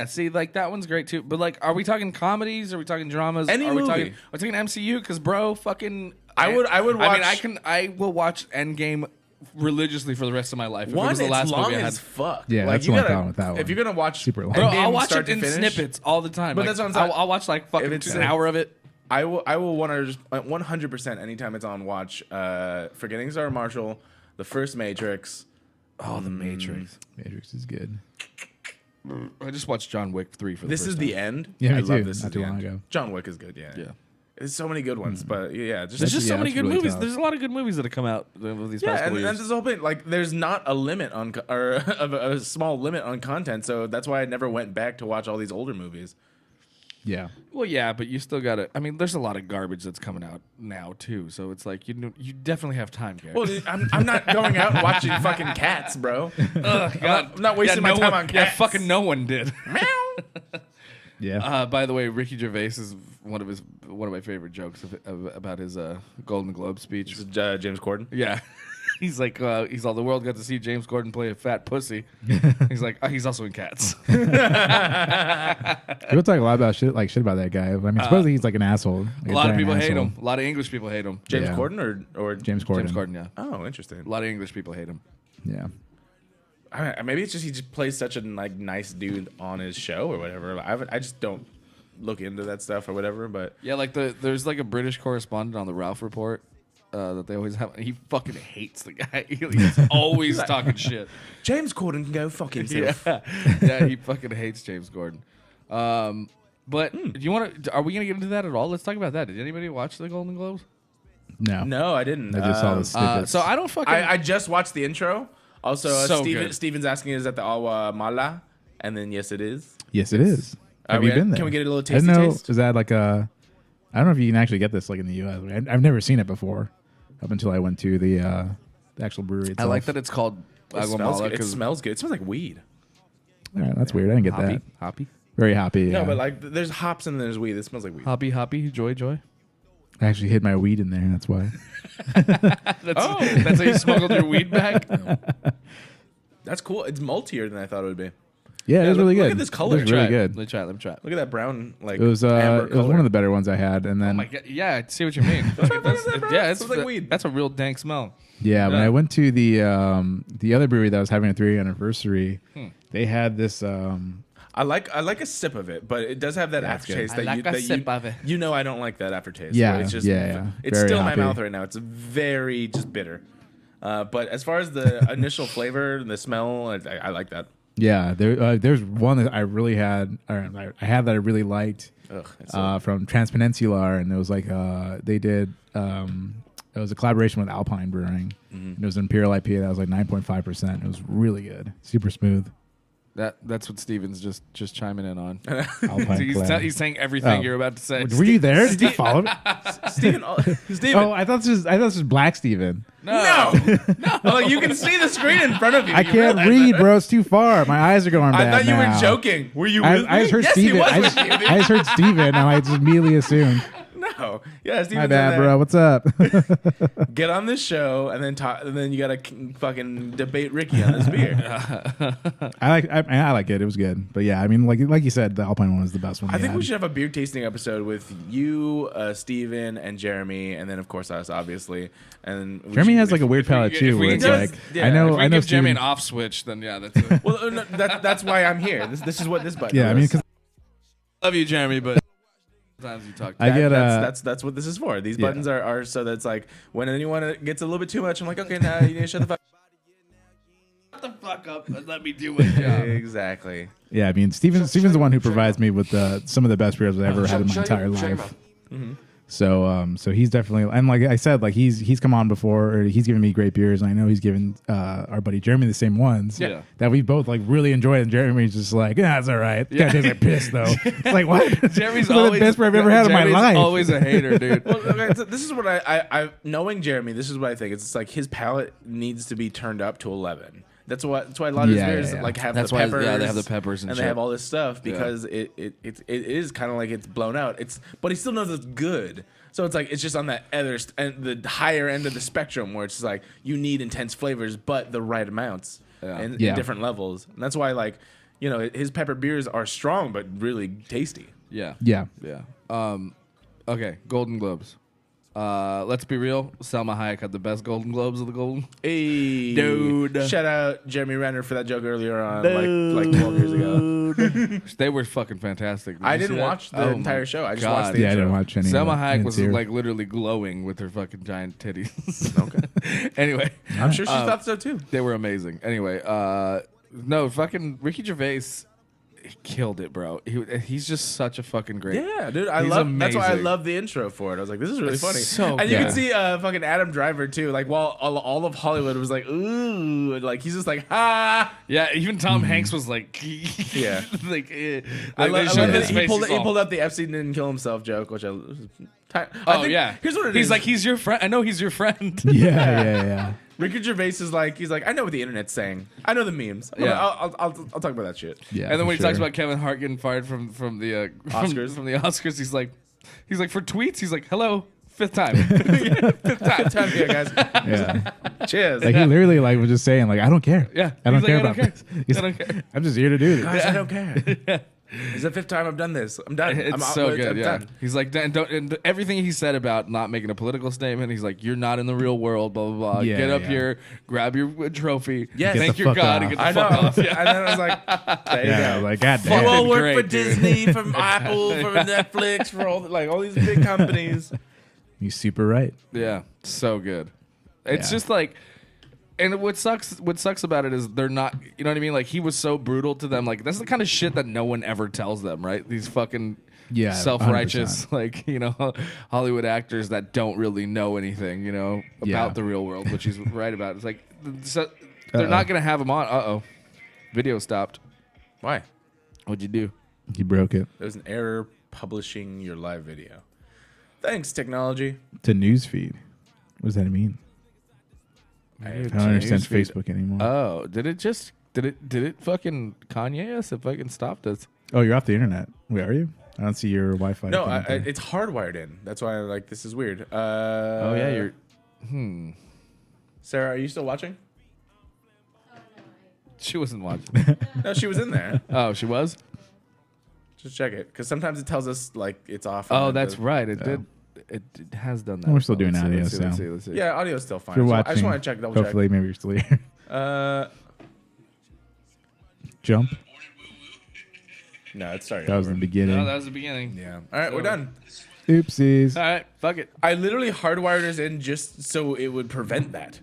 See, like that one's great too. But like, are we talking comedies? Are we talking dramas? Any are we movie. talking MCU? Because bro, fucking. I would watch. I will watch Endgame religiously for the rest of my life. If it One, was the it's last long movie I had. as fuck. Yeah, like, that's you the one gotta, problem with that one. If you're gonna watch, Super long. Bro, Endgame I'll watch start it in to finish, snippets all the time. But Like, that's what I'm saying. I'll watch like fucking it's an hour of it. I will 100% anytime it's on watch Forgetting Sarah Marshall, the first Matrix. Oh, the Matrix. Matrix is good. I just watched John Wick 3 for the This first is time. the end. Yeah, me I love too. this. Not Is too the long end. ago. John Wick is good. Yeah. Yeah. There's so many good ones, but yeah, There's just so Yeah, many it's good really movies. tough. There's a lot of good movies that have come out over these past yeah, couple and years. that's the whole thing. Like, there's not a limit on or a small limit on content, so that's why I never went back to watch all these older movies. Yeah. Well, yeah, but you still gotta. I mean, there's a lot of garbage that's coming out now too. So it's like you definitely have time, Garrett. Well, I'm not going out and watching fucking Cats, bro. God, I'm not wasting my time on Yeah, Cats. fucking no one did. Yeah. By the way, Ricky Gervais is one of my favorite jokes about his Golden Globe speech. This is James Corden. Yeah. He's like, the world got to see James Corden play a fat pussy. He's like, he's also in Cats. People talk a lot about shit about that guy. I mean, supposedly he's like an asshole. Like A lot of giant people hate asshole. him. A lot of English people hate him. James Yeah. Corden or James Corden. James Corden, yeah. Oh, interesting. A lot of English people hate him. Yeah. Maybe it's just he just plays such a nice dude on his show or whatever. I just don't look into that stuff or whatever. But Yeah, like there's like a British correspondent on the Ralph Report that they always have. He fucking hates the guy. He's always talking shit. James Corden can go fuck himself. Yeah, he fucking hates James Corden. But do you want to? Are we gonna get into that at all? Let's talk about that. Did anybody watch the Golden Globes? No. No, I didn't. I just saw the snippets. So I don't fucking. I just watched the intro. Also, So good. Steven's asking, is that the Awa Mala? And then, yes, it is. Yes, it is. Have you been there? Can we get a little I didn't tasty know. taste? Is that like a? I don't know if you can actually get this like in the U.S. I've never seen it before, up until I went to the actual brewery itself. I like that it's called It smells good. It 'cause smells good. It smells like weed. All right, that's weird. I didn't get that. hoppy, Very happy. No, Yeah. but like there's hops and there's weed. It smells like weed. hoppy, joy. I actually hid my weed in there. That's why. That's how you smuggled your weed back? That's cool. It's maltier than I thought it would be. Yeah, it was really good. Look at this color. It was really good. Let me try it. Look at that brown, like, It was amber it was color. one of the better ones I had, and then Oh my God. Yeah, I see what you mean. It's like weed. That's a real dank smell. yeah, when I went to the other brewery that was having a 3-year anniversary, they had this. I like a sip of it, but it does have that aftertaste I like a sip of it. you know I don't like that aftertaste. Yeah, where it's just, yeah. It's Very still in my hoppy. mouth right now. It's very just bitter. But as far as the initial flavor, the smell, I like that. Yeah, there's one that I really had. Or I had that I really liked from Transpeninsular, and it was like they did. It was a collaboration with Alpine Brewing. And it was an Imperial IPA that was like 9.5%. It was really good, super smooth. That's what Steven's just chiming in on. Alpine Collab. He's saying everything you're about to say. Were you there? Did you follow me? Steven. Oh, I thought this was Black Steven. No. Like, you can see the screen in front of you. I You can't realize read, that? bro. It's too far. My eyes are going bad I thought you now. were joking. Were you I with me? just heard Yes, Steven. he was I with just, you, dude. I just heard Steven, and I just immediately assumed. No. Yeah, Steven's My in bad, there. bro. What's up? Get on this show and then talk, and then you gotta fucking debate Ricky on this beer. I like it. It was good, but yeah, I mean, like you said, the Alpine one was the best one. I think we should have a beer tasting episode with you, Steven, and Jeremy, and then of course us, obviously. And Jeremy has like a weird palate if too, we where can it's get- like yeah, I know, If we I know give Jeremy Steven. an off switch, then yeah, that's it. well, no, that's why I'm here. This is what this button. Yeah, I mean, is. because Love you, Jeremy, but sometimes you talk. I get that's what this is for. These Yeah. buttons are so that's like when anyone gets a little bit too much, I'm like, okay, now you need to shut the fuck. Shut the fuck up and let me do my job. Exactly. yeah, I mean, Steven's the one who provides me with some of the best beers I've ever had in my entire life. So he's definitely, and like I said, like he's come on before, or he's given me great beers, and I know he's given our buddy Jeremy the same ones. Yeah. That we both like really enjoyed, and Jeremy's just like, yeah, it's all right. Yeah, guys are pissed though. It's like what? Jeremy's This is always the best beer I've ever had in my Jeremy's life. Always a hater, dude. Well, okay, so this is what I knowing Jeremy, this is what I think. It's like his palate needs to be turned up to 11. That's why a lot of his Yeah, beers yeah. like have That's the why- peppers. yeah, they have the peppers and they shit. have all this stuff because it is kind of like it's blown out. But he still knows it's good. So it's like it's just on that other and the higher end of the spectrum where it's just like you need intense flavors but the right amounts and Yeah. in different levels. And that's why like his pepper beers are strong but really tasty. Yeah. Yeah. Okay, Golden Globes. Let's be real. Selma Hayek had the best Golden Globes of the Golden. Hey, Dude. Shout out Jeremy Renner for that joke earlier on, like 12 years ago. They were fucking fantastic. Did I you see didn't that? watch the Oh entire my show. I just God. watched the Yeah, I intro. didn't watch any. Selma of it. I Hayek didn't was see her. like literally glowing with her fucking giant titties. Okay. Anyway, I'm sure she thought so too. they were amazing. Anyway, no, fucking Ricky Gervais killed it, bro. He's just such a fucking great. Yeah, dude, He's that's why I amazing. love the intro for it. I was like, this is really It's funny. so and you can good. see fucking Adam Driver too. Like while all of Hollywood was like, ooh, and, like he's just like, ha. Yeah, even Tom Hanks was like, Yeah. like, I they love showed that his he face, pulled he's all- out the Epstein didn't kill himself joke, which I Oh think- yeah, Here's what it is. He's like, he's your friend. I know he's your friend. Yeah. Ricky Gervais is like, he's like, I know what the internet's saying. I know the memes. Yeah. I'll talk about that shit. Yeah. And then when for he talks sure. about Kevin Hart getting fired from the Oscars. from the Oscars, he's like for tweets, he's like, hello, fifth time, fifth time. Good time here, guys. Yeah. Cheers. Like he literally like was just saying like I don't care. Yeah. I don't He's care like, I about don't this. care. He's I don't like, care. I'm just here to do this. Guys, I don't care. It's the fifth time I've done this. I'm done. It's I'm out. so I'm good. Yeah, done. he's like, and everything he said about not making a political statement, he's like, you're not in the real world. Blah blah blah. Yeah, Get up yeah. here, grab your trophy. Yes. thank Get the your fuck God, off. and get the I know. fuck off. Yeah. And then I was like, there you Yeah, go. like God You damn. all Fucking work great, for dude. Disney, from Apple, for Netflix, for all these big companies. He's super right. Yeah, so good. It's Yeah. just like, and what sucks about it is they're not, you know what I mean? Like he was so brutal to them. Like that's the kind of shit that no one ever tells them, right? These fucking Yeah, self-righteous, 100%. like, you know, Hollywood actors that don't really know anything, you know, about Yeah. the real world, which he's right about. It's like, so they're not gonna have him on. Video stopped. Why? What'd you do? He broke it. There was an error publishing your live video. Thanks, technology. It's a news feed. What does that mean? I don't understand Newsfeed. Facebook anymore. Oh, did it fucking Kanye us? It fucking stopped us. Oh, you're off the internet. Wait, are you? I don't see your Wi-Fi. No, thing up there. it's hardwired in. That's why I'm like, this is weird. Oh yeah, you're. Sarah, are you still watching? She wasn't watching. No, she was in there. Oh, she was. Just check it, because sometimes it tells us like it's off. Oh, that's right. It did. It has done that. We're still doing Let's see, audio, let's see, let's so. see, let's see. Yeah, audio's still fine. If you're So watching, I just want to check, double hopefully maybe you're still here. check. Jump. No, it's starting. That was the beginning. No, that was the beginning. Yeah. All right, we're done. Oopsies. All right, fuck it. I literally hardwired us in just so it would prevent that.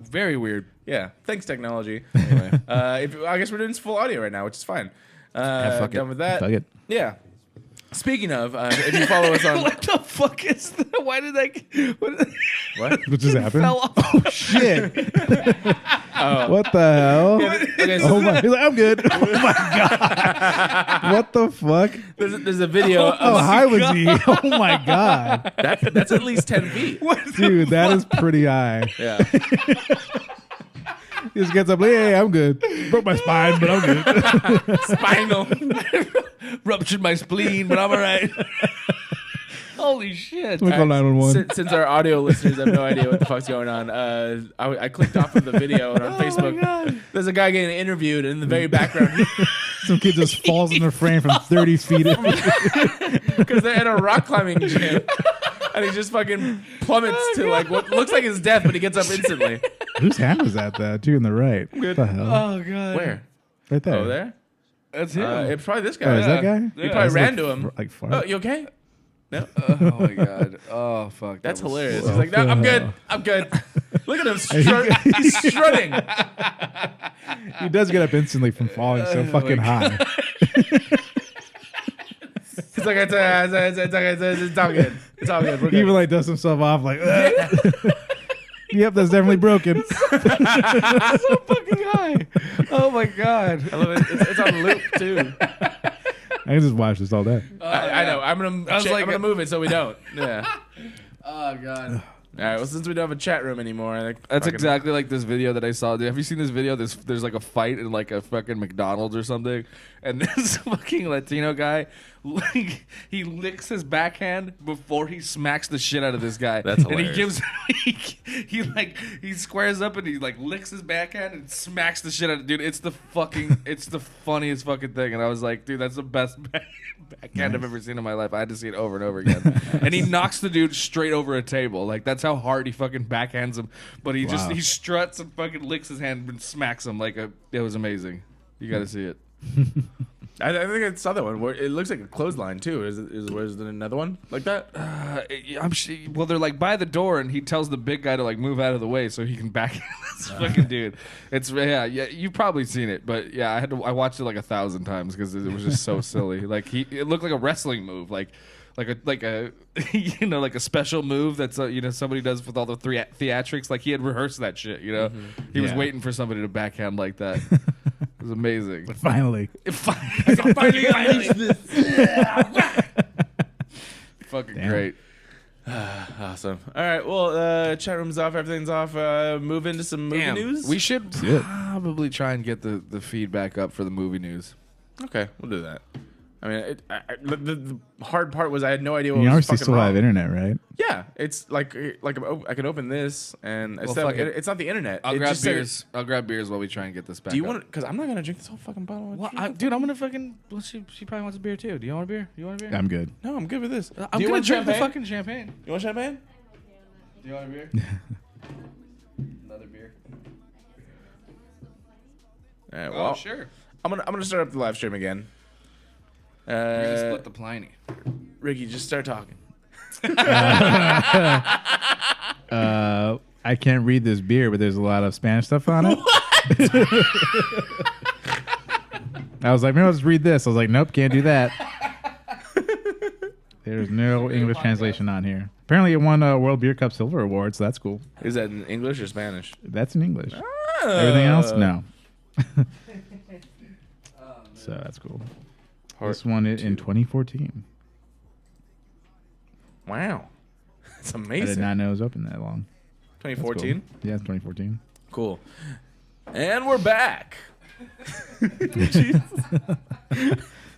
Very weird. Yeah. Thanks, technology. Anyway, I guess we're doing full audio right now, which is fine. fuck Done it. with that. Fuck it. Yeah. Speaking of, if you follow us on what the fuck is that? Why did I? what? What just happened? Fell off. Oh shit! What the hell? Okay, so Oh my! He's like, I'm good. Oh my god! What the fuck? there's a video. How of, high was he? Oh my god! that's at least 10 feet. Dude, that is pretty high. Yeah. He just gets up, like, hey, I'm good. Broke my spine, but I'm good. Spinal. Ruptured my spleen, but I'm all right. Holy shit! We call 911. Since our audio listeners have no idea what the fuck's going on, I clicked off of the video and on Facebook. There's a guy getting interviewed, and in the very background, Some kid just falls in the frame from 30 feet. because they're at a rock climbing gym, and he just fucking plummets to like what looks like his death, but he gets up instantly. Whose hand was that, though? Two on the right. What the hell? Oh god. Where? Right there. Oh, there. That's him. It's probably this Oh, guy. is that guy? He Yeah. probably It's ran like to him. Like far. Oh, you okay? No. Oh my god. Oh fuck. That's that was hilarious. so- He's like, no, I'm good. I'm good. Look at him. He's strutting. He does get up instantly from falling so fucking high. He's like, it's all good. It's all good. We're He good. even like dust himself off like, yep, that's definitely broken. so fucking high. Oh my god. I love it. It's on loop too. I can just watch this all day. I know. I'm gonna move it so we don't. Yeah. Oh god. All right. Well, since we don't have a chat room anymore, That's fucking- exactly like this video that I saw. Dude, have you seen this video? There's like a fight in like a fucking McDonald's or something, and this fucking Latino guy, like, he licks his backhand before he smacks the shit out of this guy. That's and he hilarious. gives he squares up and he like licks his backhand and smacks the shit out of dude. It's the funniest fucking thing. And I was like, dude, that's the best backhand I've ever seen in my life. I had to see it over and over again. And he knocks the dude straight over a table. Like that's how hard he fucking backhands him. But he Wow. he struts and fucking licks his hand and smacks him it was amazing. You got to see it. I think I saw that one. Where it looks like a clothesline too. Is there another one like that? Well, they're like by the door, and he tells the big guy to like move out of the way so he can backhand this fucking dude. It's yeah. You've probably seen it, but yeah, I watched it like 1,000 times because it was just so silly. Like it looked like a wrestling move, like a you know, like a special move that's you know, somebody does with all the theatrics. Like he had rehearsed that shit. You know, he was Yeah. waiting for somebody to backhand like that. It was amazing. Finally. Finally unleashed this. Fucking Damn. great. Awesome. All right. Well, chat room's off. Everything's off. Move into some movie news. We should it. probably try and get the feedback up for the movie news. Okay, we'll do that. I mean, the hard part was I had no idea what You was obviously fucking still wrong. have internet, right? Yeah, it's like I can open this and it's, fuck it. it's not the internet. I'll It grab just said- beers. I'll grab beers while we try and get this back. Do you up. want? Because I'm not gonna drink this whole fucking bottle. What? Dude, I'm gonna fucking. Well, she probably wants a beer too. Do you want a beer? You want a beer? I'm good. No, I'm good with this. I'm Do you gonna want drink the champagne? fucking champagne. You want champagne? Do you want a beer? Another beer. All right. Well, sure. I'm gonna start up the live stream again. We're gonna split the Pliny. Ricky, just start talking. I can't read this beer, but there's a lot of Spanish stuff on it. I was like, maybe I'll just read this. I was like, nope, can't do that. There's no English translation on here. Apparently, it won a World Beer Cup Silver Award, so that's cool. Is that in English or Spanish? That's in English. Everything else, no. So that's cool. This won it in 2014. Wow, that's I did amazing. not know it was open that long. That's cool. 2014. Yeah, it's 2014. Cool. And we're back.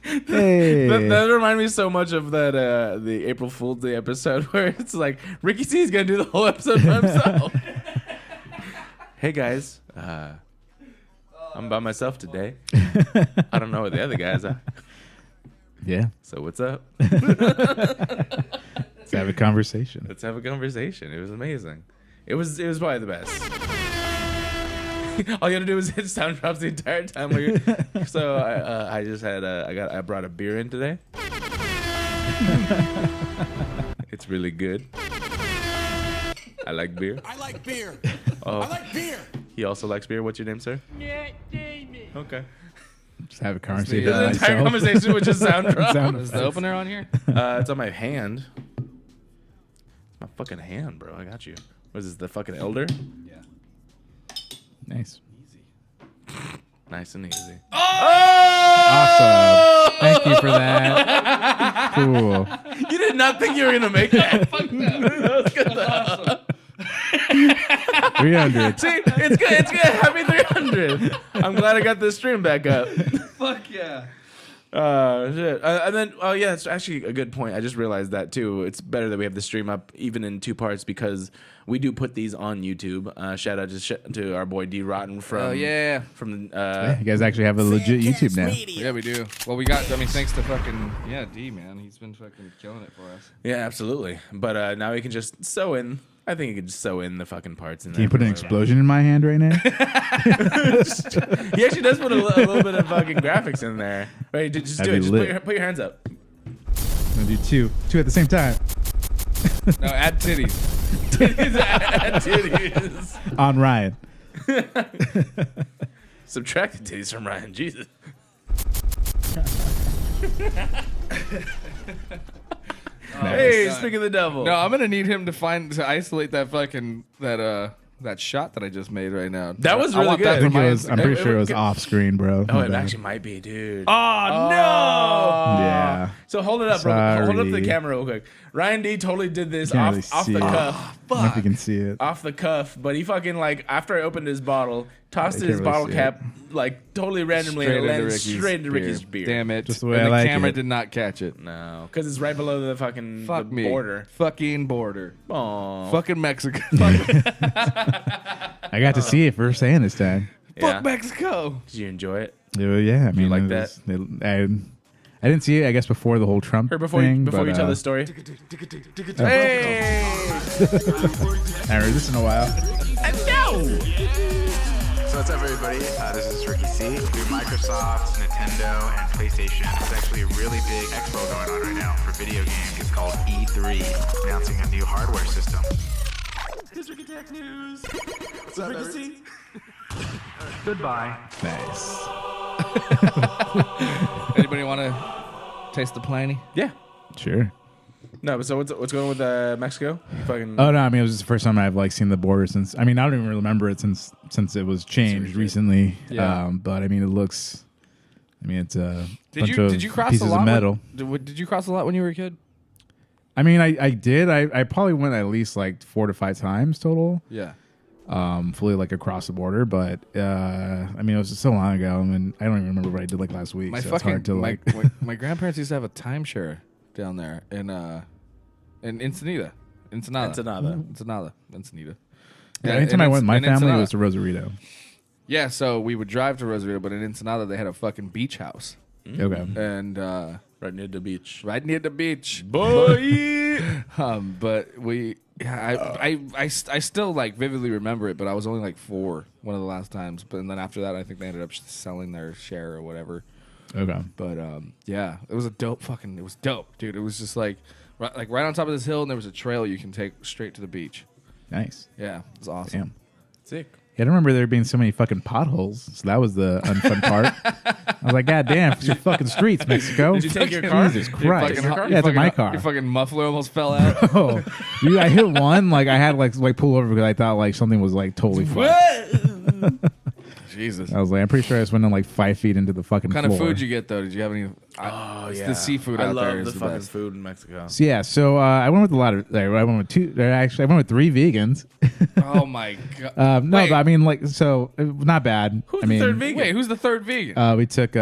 Hey. That reminded me so much of that the April Fool's Day episode where it's like Ricky C is gonna do the whole episode by himself. Hey guys, I'm by myself today. I don't know what the other guys are. Yeah. So what's up? Let's have a conversation. Let's have a conversation. It was amazing. It was probably the best. All you had to do was hit sound drops the entire time. So I just had I brought a beer in today. It's really good. I like beer. I like beer. Oh, I like beer. he also likes beer. What's your name, sir? Okay. Just have a conversation. the The with entire myself. conversation with just sound drops. Is the opener on here? It's on my hand. My fucking hand, bro. I got you. What is this? The fucking elder? Yeah. Nice. Nice and easy. Awesome. Thank you for that. Cool. You did not think you were gonna make that. Fuck that. That was good. Awesome. 300. See, it's good. It's good. Happy 300. I'm glad I got this stream back up. Fuck yeah. Shit. And then, oh yeah, it's actually a good point. I just realized that too. It's better that we have the stream up even in 2 parts because we do put these on YouTube. Shout out to our boy D Rotten from. Oh yeah. From You guys actually have a legit YouTube now. Yeah, we do. Well, we got. I mean, thanks to fucking D man. He's been fucking killing it for us. yeah, absolutely. But now we can just sew in. I think you can just sew in the fucking parts. In Can you put an explosion in my hand right now? He actually does put a little bit of fucking graphics in there. Right, just do That'd it. be Just lit. put your hands up. I'm gonna do two at the same time No, add titties. Titties. on Ryan. Subtract the titties from Ryan. Jesus. Hey, God. speaking of the devil. No, I'm gonna need him to isolate that fucking that shot that I just made right now. That was I really want good. that I for think my it was. I'm Instagram. pretty sure it was off screen, bro. Oh, My it bad. actually might be, dude. Oh no! Yeah. So hold it up, bro. Hold up the Sorry. camera real quick. Ryan D totally did this Can't off really the see it. cuff. I don't know if you can see it. Off the cuff, but he fucking like after I opened his bottle, tossed I can't his really bottle see cap like totally randomly and it landed straight into Ricky's beer. Damn it! Just the way and I the like camera it. did not catch it. No, because it's right below the fucking Fuck the me. border. Fucking border. Aww. Fucking Mexico. I got to see it firsthand this time. Yeah. Fuck Mexico. Did you enjoy it? Yeah, I mean, like it was- I didn't see it. I guess before the whole Trump Or before thing. you but, tell this story? Hey. I heard this in a while. So what's up, everybody? This is Ricky C. We do Microsoft, Nintendo, and PlayStation. There's actually a really big expo going on right now for video games. It's called E3, announcing a new hardware system. Here's Ricky Tech News. What's up, Ricky C. Goodbye. Nice. Anybody want to taste the planny? Yeah. Sure. No, but so what's going on with Mexico? You fucking Oh no, I mean it was the first time I've like seen the border since. I mean I don't even remember it since it was changed recently. Yeah. But I mean it looks. I mean it's a bunch Did you of cross pieces a lot of metal. Did you cross a lot when you were a kid? I mean I did. I probably went at least like 4 to 5 times total. Yeah. Fully like across the border, but I mean it was so long ago. I mean I don't even remember what I did like last week. My so it's hard to like. my grandparents used to have a timeshare down there in Ensenada. Ensenada. Yeah, anytime I went with my in family, it Ensenada. was to Rosarito. Yeah, so we would drive to Rosarito, but in Ensenada they had a fucking beach house, Okay. and right near the beach. right near the beach. Boy. But we, yeah, I still like vividly remember it, but I was only like 4 one of the last times. But and then after that, I think they ended up selling their share or whatever. Okay. But yeah, it was a dope fucking. It was dope, dude. It was just like right on top of this hill, and there was a trail you can take straight to the beach. Nice. Yeah, it was awesome. Damn. Sick. Yeah, I don't remember there being so many fucking potholes. So that was the unfun part. I was like, God damn, it's your fucking streets, Mexico. Did you take your car? Jesus Your Christ. fucking, car? Yeah, I took my car. Your fucking muffler almost fell out. Oh, I hit one. Like I had like pull over because I thought like something was like totally fucked. Jesus. I was like, I'm pretty sure I was went in like 5 feet into the fucking What kind floor. of food you get though? Did you have any? The seafood out there is the the fucking best. food in Mexico. So I went with a lot of. I went with two. Actually, I went with 3 vegans. Oh my god! No, Wait. but I mean, like, so not bad. Who's I mean, the third vegan? Wait, who's the third vegan? we took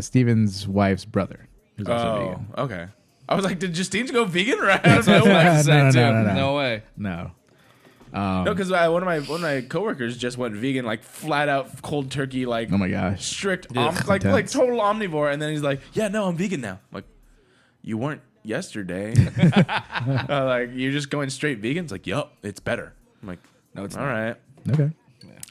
Steven's wife's brother, who's also Oh, vegan. okay. I was like, did Justine go vegan right out That's of what I was nowhere? about to say, No, too. no. No way. No. No, because one of my coworkers just went vegan, like flat out cold turkey, like Oh my gosh. strict, Ugh, like intense. total omnivore. And then he's like, "Yeah, no, I'm vegan now." I'm like, you weren't yesterday. Like you're just going straight vegan. It's like, yup, it's better. I'm like, No, it's all not. right, Okay.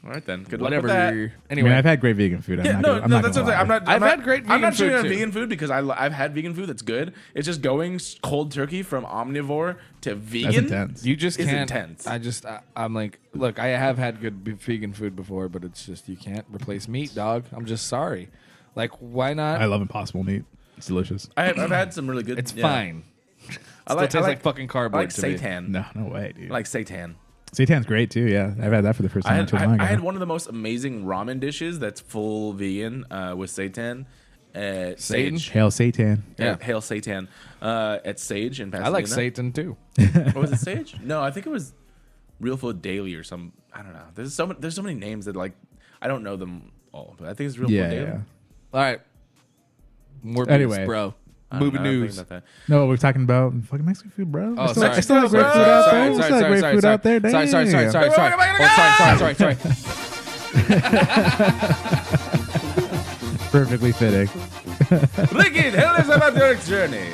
all right then. Good Whatever. luck with that. I Anyway, mean, I've had great vegan food. I'm Yeah, not no, gonna, I'm no, not that's gonna what I'm lie. saying. I'm I've not, had great I'm not vegan shitting on food, too. vegan food because I've had vegan food that's good. It's just going cold turkey from omnivore to vegan. That's intense. you just is can't. intense. I'm like, look, I have had good vegan food before, but it's just you can't replace meat, dog. I'm just sorry. Like, why not? I love Impossible meat. It's delicious. I've had some really good. It's yeah. fine. I Still tastes like fucking cardboard I like to me. seitan. No way, dude. I like seitan. Seitan's great too. Yeah, I've had that for the first time not too long ago. I had one of the most amazing ramen dishes that's full vegan with seitan. At Satan? Sage. Hail Seitan. Yeah. Hail Seitan. At Sage in I Pasadena. like Satan too. What was it, Sage? No, I think it was Real Food Daily or some. I don't know. There's so many names that like I don't know them all, but I think it's Real Yeah, Food Daily. yeah. All right. Morbius, Anyway. bro. I don't Movie know, I don't think news. about that. No, we're talking about fucking Mexican food, bro. Oh, I still, sorry. I still have great Sorry, food out sorry, there. I still have great food out there. Sorry. Perfectly fitting. Ricky, tell us about your journey.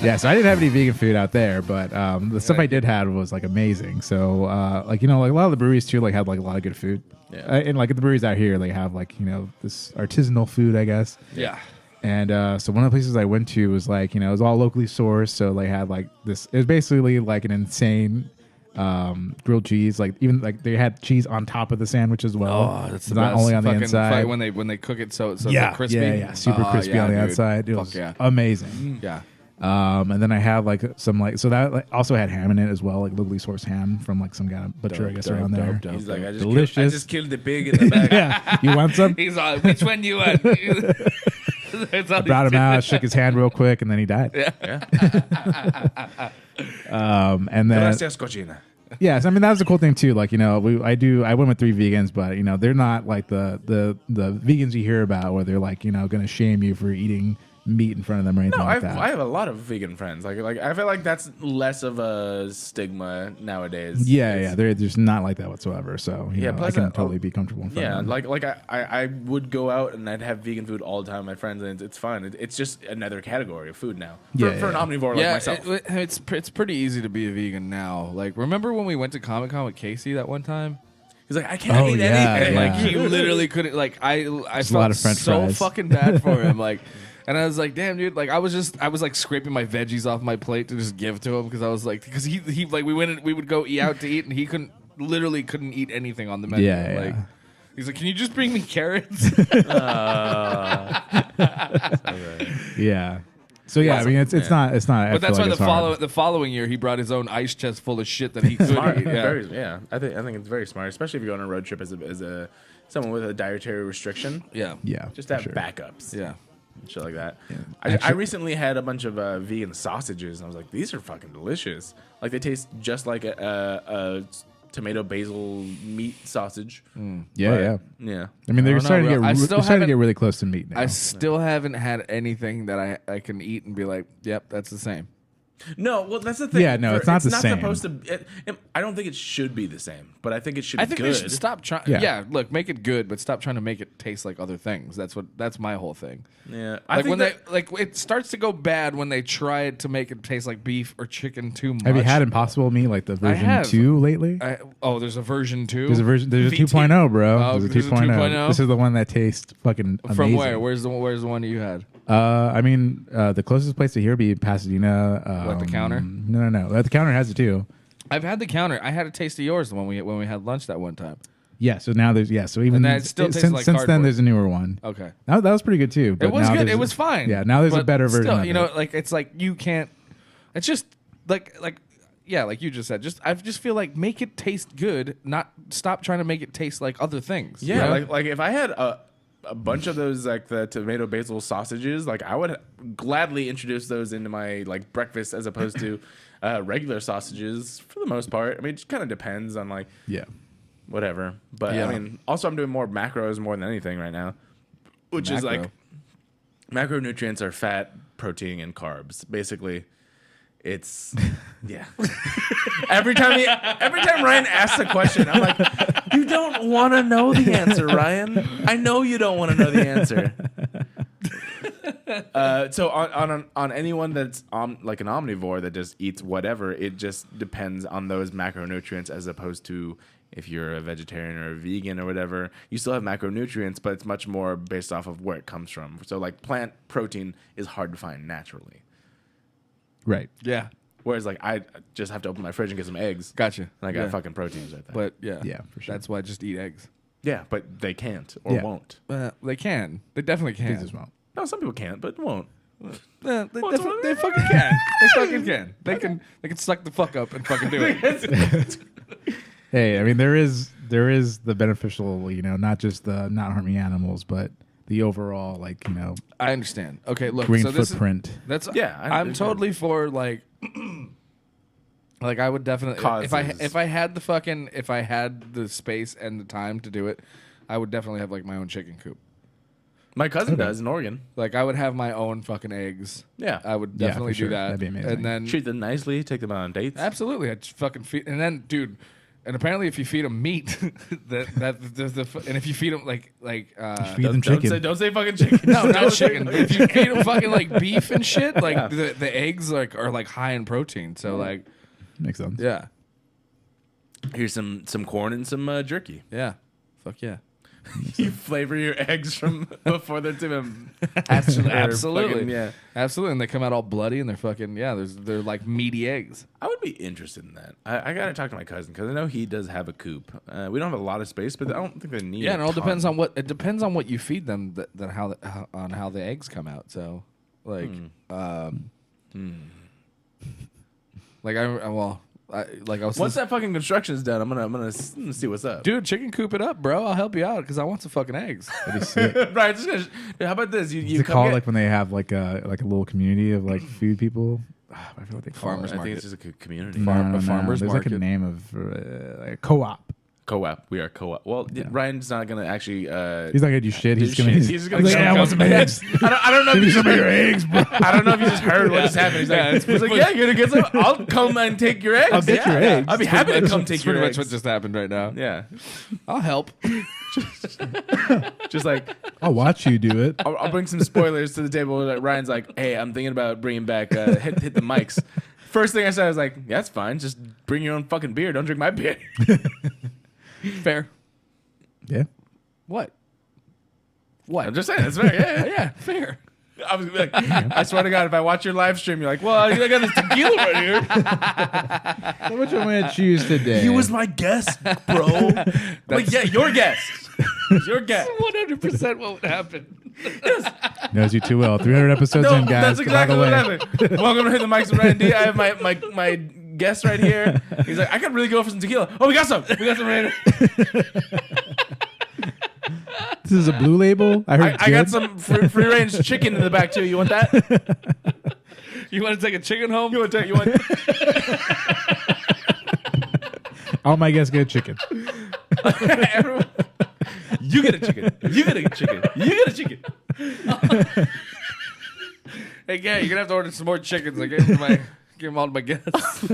Yeah, so I didn't have any vegan food out there, but the stuff I did have was like amazing. So like like a lot of the breweries too like had like a lot of good food. Yeah. And like at the breweries out here, they have like this artisanal food, I guess. Yeah. And so one of the places I went to was like it was all locally sourced. So they had like this. It was basically like an insane grilled cheese. Like even like they had cheese on top of the sandwich as well. Oh, that's the not best. only on the Fucking inside. when they cook it so it's yeah, like crispy. yeah, super Oh, crispy yeah, on the dude. outside. It Fuck was yeah. amazing. Yeah. And then I have like some like so that like, also had ham in it as well, like locally sourced ham from like some kind of butcher, I guess, around there. He's like, I Delicious. just killed the pig in the back. Yeah, you want some? He's like, which one do you want? That's all I brought him out, shook his hand real quick, and then he died. Yeah. And then Gracias, cochina. yes, I mean that was the cool thing too. Like I went with 3 vegans, but they're not like the vegans you hear about where they're like going to shame you for eating meat in front of them or anything No, like that. I have a lot of vegan friends. Like I feel like that's less of a stigma nowadays. yeah, they're just not like that whatsoever. So I plus, can totally be comfortable in front Yeah, of them. like I would go out and I'd have vegan food all the time with my friends, and it's fun. It's just another category of food now for an omnivore like myself. It's pretty easy to be a vegan now. Like, remember when we went to Comic-Con with Casey that one time? He's like, I can't eat yeah, anything. yeah. Like, he literally couldn't. Like, I Just a felt lot of French so fries. fucking bad for him. Like, and I was like, damn, dude. Like, I was like scraping my veggies off my plate to just give to him because I was like, because he like we would go out to eat and he literally couldn't eat anything on the menu. Yeah, Like, yeah. he's like, can you just bring me carrots? Yeah. So yeah, I mean it's not. But that's why the following year he brought his own ice chest full of shit that he could Smart. eat. Yeah. I think it's very smart, especially if you go on a road trip as a someone with a dietary restriction. Yeah. Yeah, Just to have for sure. backups. Yeah. And shit like that. Yeah. I Actually- recently had a bunch of vegan sausages, and I was like, these are fucking delicious. Like they taste just like a tomato basil meat sausage. Yeah, But, yeah. yeah. I mean, they're I don't know, starting to bro. I get still they're starting to haven't- get really close to meat now. I still haven't had anything that I can eat and be like, yep, that's the same. No, well, that's the thing. Yeah, no, it's not the same. Supposed to. I don't think it should be the same, but I think it should. I think be they good. should stop trying. Yeah. Yeah, look, make it good, but stop trying to make it taste like other things. That's my whole thing. Yeah, Like when it starts to go bad when they try to make it taste like beef or chicken too much. Have you had Impossible Meat like the version have. 2 lately? There's a version 2. There's a version. There's a VT. 2.0, bro. Oh, There's a there's a 2.0. 2.0? This is the one that tastes fucking amazing. From where? Where's the one that you had? I mean, the closest place to here would be Pasadena. What, the Counter? No. The Counter has it too. I've had the Counter. I had a taste of yours when we had lunch that one time. Yeah. So now there's So even And that still tastes since like then cardboard. there's a newer one. Okay. That was pretty good too. But It was now good. there's It was fine. Yeah. Now there's a But better version. Still, of you know, it. like it's like you can't. It's just like yeah, like you just said, I just feel like make it taste good, not stop trying to make it taste like other things. Yeah, you know? like if I had a bunch of those like the tomato basil sausages, like I would gladly introduce those into my like breakfast as opposed to regular sausages for the most part. I mean, it just kind of depends on like whatever. But Yeah. I mean, also I'm doing more macros more than anything right now, which is like macronutrients are fat, protein, and carbs. Basically, it's yeah. every time Ryan asks a question, I'm like, you don't want to know the answer, Ryan. I know you don't want to know the answer. So on anyone that's like an omnivore that just eats whatever, it just depends on those macronutrients as opposed to if you're a vegetarian or a vegan or whatever, you still have macronutrients, but it's much more based off of where it comes from. So like plant protein is hard to find naturally. Right. Yeah. Whereas like I just have to open my fridge and get some eggs. Gotcha. And I got fucking proteins right there. But yeah. Yeah, for sure. That's why I just eat eggs. Yeah, but they can't or won't. They can. They definitely can. Things as well. No, some people can't, but won't. They fucking can. They fucking can. They can suck the fuck up and fucking do it. Hey, I mean there is the beneficial, not just the not harming animals, but the overall I understand. Okay, look. green so this footprint. I'm totally for like I would definitely Causes. if I had the space and the time to do it, I would definitely have like my own chicken coop. My cousin does in Oregon. Like I would have my own fucking eggs. Yeah. I would Yeah, definitely for sure. do that. That'd be amazing. And then Treat them nicely, take them on dates. absolutely, I'd fucking feed. And then, dude, and apparently, if you feed them meat, and if you feed them like Feed them chicken. Don't say fucking chicken. no, not chicken. But if you feed them fucking like beef and shit, like the eggs are like high in protein. So like, Makes sense. yeah, Here's some corn and some jerky. yeah, fuck yeah. You flavor your eggs from before they're even Absolutely. yeah. Absolutely, and they come out all bloody, and they're fucking they're like meaty eggs. I would be interested in that. I gotta talk to my cousin because I know he does have a coop. We don't have a lot of space, but I don't think they need. Yeah, and it all ton. depends on what you feed them, how the eggs come out. So, like, like I was Once that fucking construction is done, I'm gonna see what's up. dude, chicken coop it up, bro. I'll help you out because I want some fucking eggs. That'd be sick. Right? How about this? You Is it come called get- like when they have like a little community of like food people? I forget what they call Farmers it. I think it's just a community. No. farmers There's market. like a name of like a co-op. Co-op. We are co-op. Well, Ryan's not gonna actually. He's not gonna do shit. do He's gonna. shit. He's He's just gonna like, come "Yeah, I want some come- eggs. I don't know if Give me you some of your eggs, bro. I don't know if you just heard what just happened. He's like, yeah, you're gonna get some. I'll come and take your eggs. I'll get your eggs. I'll be happy to come That's take pretty your much what eggs. just happened right now. Yeah, I'll help. just like I'll watch you do it. I'll bring some spoilers to the table. That Ryan's like, hey, I'm thinking about bringing back hit the mics. First thing I said, I was like, yeah, that's fine. Just bring your own fucking beer. Don't drink my beer. Fair. Yeah. What? I'm just saying, that's fair. Yeah, Yeah, fair. I was like, I swear to God, if I watch your live stream, you're like, well, I got this tequila right here. So which one am I gonna choose today? He was my guest, bro. Like, yeah, your guest. Your guest. 100% what would happen. knows you too well. 300 episodes in, guys. that's exactly Get what out of the way. happened. Welcome to Hit the Mics with Ryan D. I have my guest right here. He's like, I could really go for some tequila. Oh, we got some. We got some right here. This is a blue label. I heard. I got some free range chicken in the back too. You want that? You want to take a chicken home? You want? All my guests get chicken. Everyone, you get a chicken. You get a chicken. You get a chicken. Hey, Gary, you're gonna have to order some more chickens. I gave them all to my guests.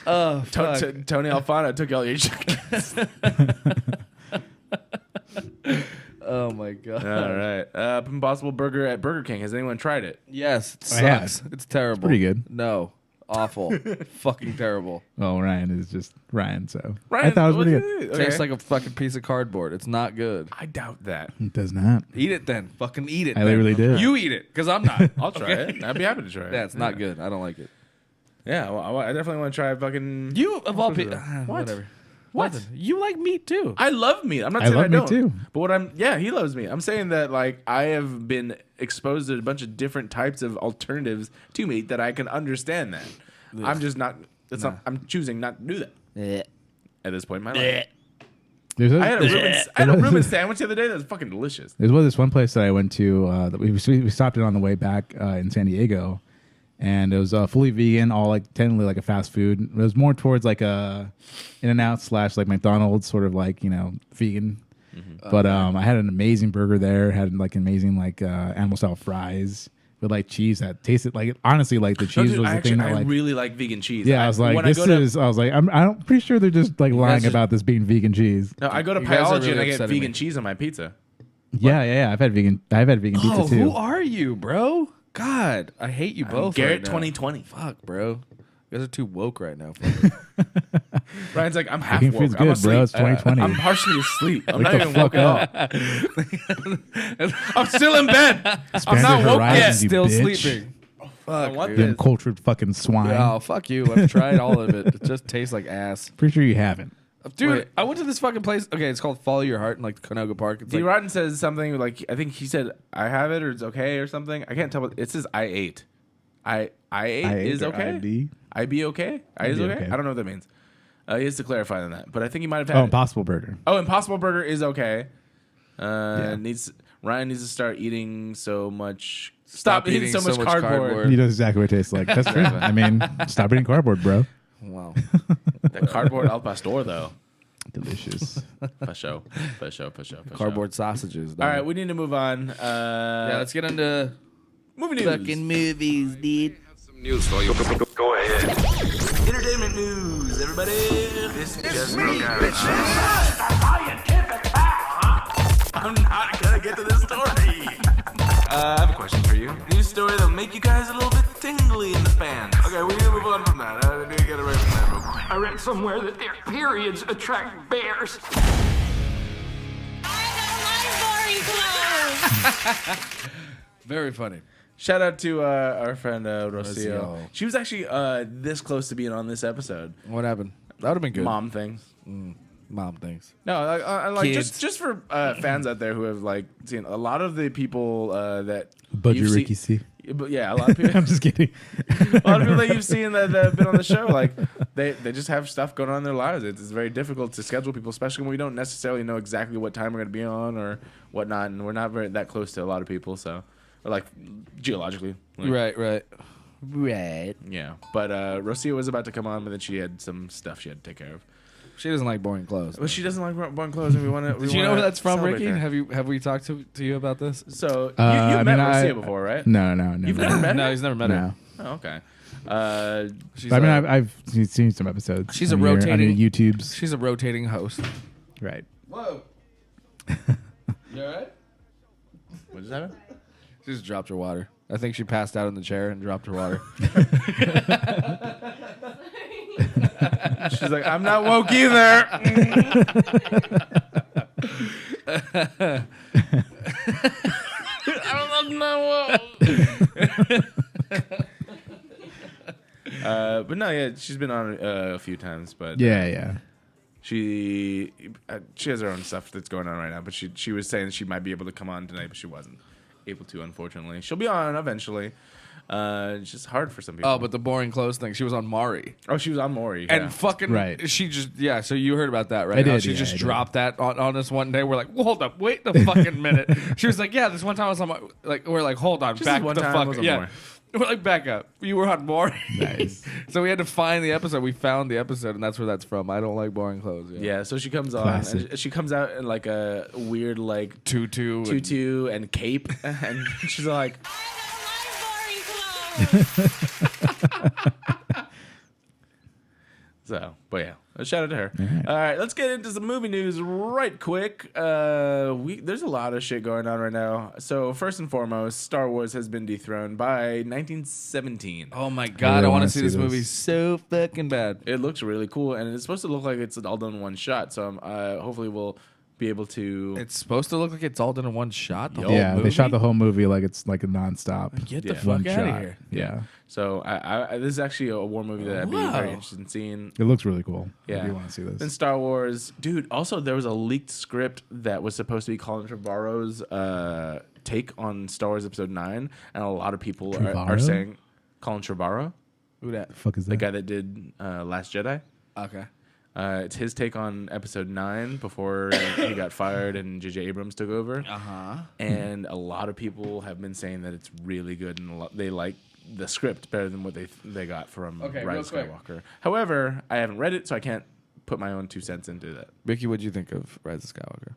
Oh, fuck. Tony Alfano took all your chickens. Oh my god. All right. Impossible Burger at Burger King. Has anyone tried it? Yes, it I have. sucks. It's terrible. pretty good. No, awful. Fucking terrible. Well, Ryan is just Ryan, so Ryan, I thought it was pretty what- good. okay. Tastes like a fucking piece of cardboard. It's not good. I doubt that. It does not. Eat it then. Fucking eat it. I then. literally did. You eat it, because I'm not. I'll try it. I'd be happy to try it. Yeah, it's not good. I don't like it. Yeah, well, I definitely want to try fucking. You of all people, What? whatever. What? Nothing. You like meat too. I love meat. I'm not I saying I love meat don't. too. But he loves meat. I'm saying that like I have been exposed to a bunch of different types of alternatives to meat that I can understand that. I'm just not. I'm choosing not to do that at this point in my life. I had a Reuben sandwich the other day that was fucking delicious. There's this one place that I went to that we stopped in on the way back in San Diego, and it was fully vegan, all like technically like a fast food. It was more towards like a In-N-Out / like McDonald's, sort of like vegan. Mm-hmm. But I had an amazing burger there. Had like amazing like animal style fries with like cheese that tasted like honestly like the cheese was the thing that I like really like vegan cheese. yeah. I was like I'm pretty sure they're just like lying about this being vegan cheese. No, I go to You guys are Pyology really and I get upsetting vegan me. cheese on my pizza. Yeah. I've had vegan pizza too. Who are you, bro? God, I hate you both. Garrett right now. 2020. Fuck, bro. You guys are too woke right now. Ryan's like, I'm half Vegan woke. food's I'm good, asleep. bro. It's 2020. I'm partially asleep. I'm not the even fuck woke at all. I'm still in bed. I'm Expand not your woke yet. horizons, you Still bitch. sleeping. I want You this. uncultured fucking swine. Oh, fuck you. I've tried all of it. It just tastes like ass. Pretty sure you haven't. Dude, Wait. I went to this fucking place. Okay, it's called Follow Your Heart in like Canoga Park. It's D. like, Rotten says something like, I think he said, I have it or it's okay or something. I can't tell what it says. I ate. I ate is or okay. IB? I be okay. I is be okay. okay. I don't know what that means. He has to clarify on that, but I think he might have Oh, had. Impossible Burger. Oh, Impossible Burger is okay. Yeah. Ryan needs to start eating so much. Stop eating so much cardboard. He knows exactly what it tastes like. That's true. I mean, stop eating cardboard, bro. wow. That cardboard al pastor though. Delicious. For sure. Cardboard sausages. All right, we need to move on. Yeah, let's get into movie news. fucking movies, dude. Some news for you. Go ahead. Entertainment news, everybody. This just broke out. I'm not gonna get to this story. I have a question for you. News story that'll make you guys a little bit tingly in the fans. Okay, we need to move on from that. I need to get away from that real quick. I read somewhere that their periods attract bears. Very funny. Shout out to our friend Rocio. Rocio. She was actually this close to being on this episode. What happened? That would have been good. Mom things. Mom things. No, I like Kids. just for fans out there who have like seen a lot of the people that Budget you've Ricky seen- C. But yeah, a lot of people. I'm just kidding. A lot of people that you've seen that have been on the show, like they just have stuff going on in their lives. It's very difficult to schedule people, especially when we don't necessarily know exactly what time we're going to be on or whatnot, and we're not that close to a lot of people. So, or like geologically, like, Right. yeah. But Rocio was about to come on, but then she had some stuff she had to take care of. She doesn't like boring clothes. But she doesn't like born clothes, and we want to. Did you know where that's from, Ricky? Have we talked to you about this? So I you've met mean, Rocio before, right? No. You've never met her? No, he's never met her. No. Oh, okay. She's I mean, a- I've seen some episodes. She's on a rotating- your YouTubes. She's a rotating host. Right. Whoa. You alright? What just happened? She just dropped her water. I think she passed out in the chair and dropped her water. She's like, I'm not woke either. I'm not woke. But no, yeah, she's been on a few times, but Yeah. she has her own stuff that's going on right now. But she was saying she might be able to come on tonight, but she wasn't able to, unfortunately. She'll be on eventually. It's just hard for some people. Oh, but the boring clothes thing. She was on Maury. Oh, she was on Maury. And yeah. fucking, Right. she just, yeah, so you heard about that, right? I did, How she yeah, just I did. dropped that on us one day. We're like, well, hold up, wait the fucking minute. She was like, yeah, this one time I was on my, like, we're like, hold on, Just back this one the time fuck was up. on Yeah. Maury. We're like, back up. You were on Maury. Nice. So we had to find the episode. We found the episode, and that's where that's from. I don't like boring clothes. Yeah, so she comes on. Classic. And she comes out in like a weird like Tutu. and cape, and she's like, so. But yeah, a shout out to her. All right, let's get into some movie news right quick. There's a lot of shit going on right now. So first and foremost, Star Wars has been dethroned by 1917. Oh my I god, really I want wanna to see see this this. movie so fucking bad. It looks really cool, and it's supposed to look like it's all done in one shot. So hopefully we'll be able to. It's supposed to look like it's all done in one shot. The Yo. whole Yeah, movie? they shot the whole movie like it's like a nonstop. Get the Yeah. fuck One out of shot. here. Yeah. So this is actually a war movie that I'd be Wow. very interested in seeing. It looks really cool. Yeah. If you want to see this. Then Star Wars, dude. Also, there was a leaked script that was supposed to be Colin Trevorrow's take on Star Wars Episode 9, and a lot of people are Trevorrow? saying Colin Trevorrow, Who that? the fuck is that? the guy that did Last Jedi. Okay. It's his take on Episode 9 before he got fired and J.J. Abrams took over. Uh-huh. And a lot of people have been saying that it's really good, and they like the script better than what they got from Okay, real Rise of quick. Skywalker. However, I haven't read it, so I can't put my own 2 cents into that. Ricky, what'd you think of Rise of Skywalker?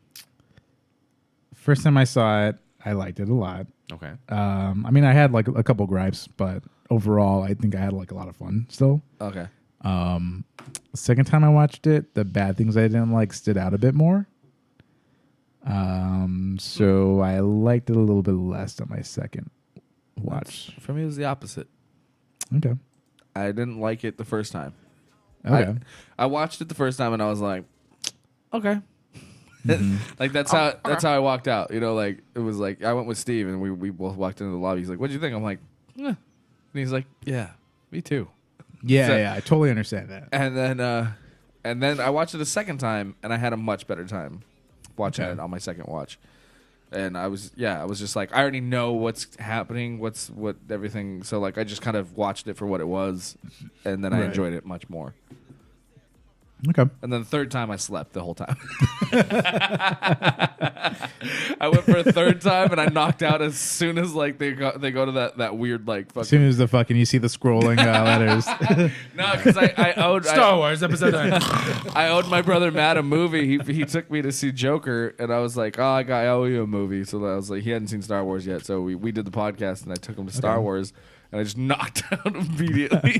First time I saw it, I liked it a lot. Okay. I mean, I had like a couple gripes, but overall, I think I had like a lot of fun still. Okay. Second time I watched it, the bad things I didn't like stood out a bit more. So I liked it a little bit less on my second watch. For me, it was the opposite. Okay. I didn't like it the first time. Okay. I watched it the first time and I was like, okay. Like that's how I walked out. You know, like it was like I went with Steve and we both walked into the lobby. He's like, "What'd you think?" I'm like, "Eh." And he's like, "Yeah, me too." Yeah, So- yeah, I totally understand that. And then I watched it a second time and I had a much better time watching Okay. it on my second watch. And I was just like, I already know what's happening, what everything. So like I just kind of watched it for what it was, and then I Right. enjoyed it much more. Okay. And then the third time I slept the whole time. I went for a third time and I knocked out as soon as like they go to that weird like As fucking soon as you see the scrolling letters. no, because I owed Star Wars Episode 9. I owed my brother Matt a movie. He took me to see Joker, and I was like, "Oh, I owe you a movie." So I was like, he hadn't seen Star Wars yet, so we did the podcast, and I took him to Star Wars, and I just knocked out immediately.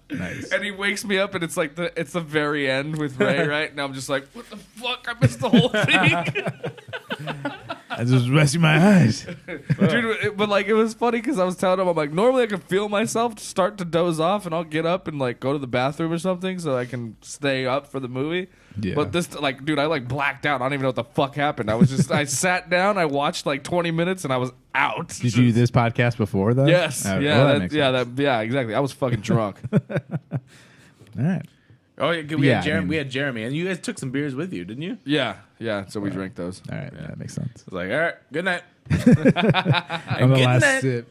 Nice. And he wakes me up, and it's like it's the very end with Ray, right? And I'm just like, "What the fuck? I missed the whole thing." I just resting my eyes. Dude, but like it was funny because I was telling him, I'm like, normally I can feel myself start to doze off and I'll get up and like go to the bathroom or something so I can stay up for the movie. Yeah. But this, like, dude, I like blacked out. I don't even know what the fuck happened. I was just, I sat down, I watched like 20 minutes and I was out. Did you do this podcast before though? Yes. Oh, Yeah. well, that makes yeah. sense. Yeah. Exactly. I was fucking drunk. All right. Oh, yeah, Yeah, I mean- we had Jeremy, and you guys took some beers with you, didn't you? Yeah. Yeah. So we drank those. All right. Yeah, that makes sense. I was like, all right, good night. On the good last night. sip.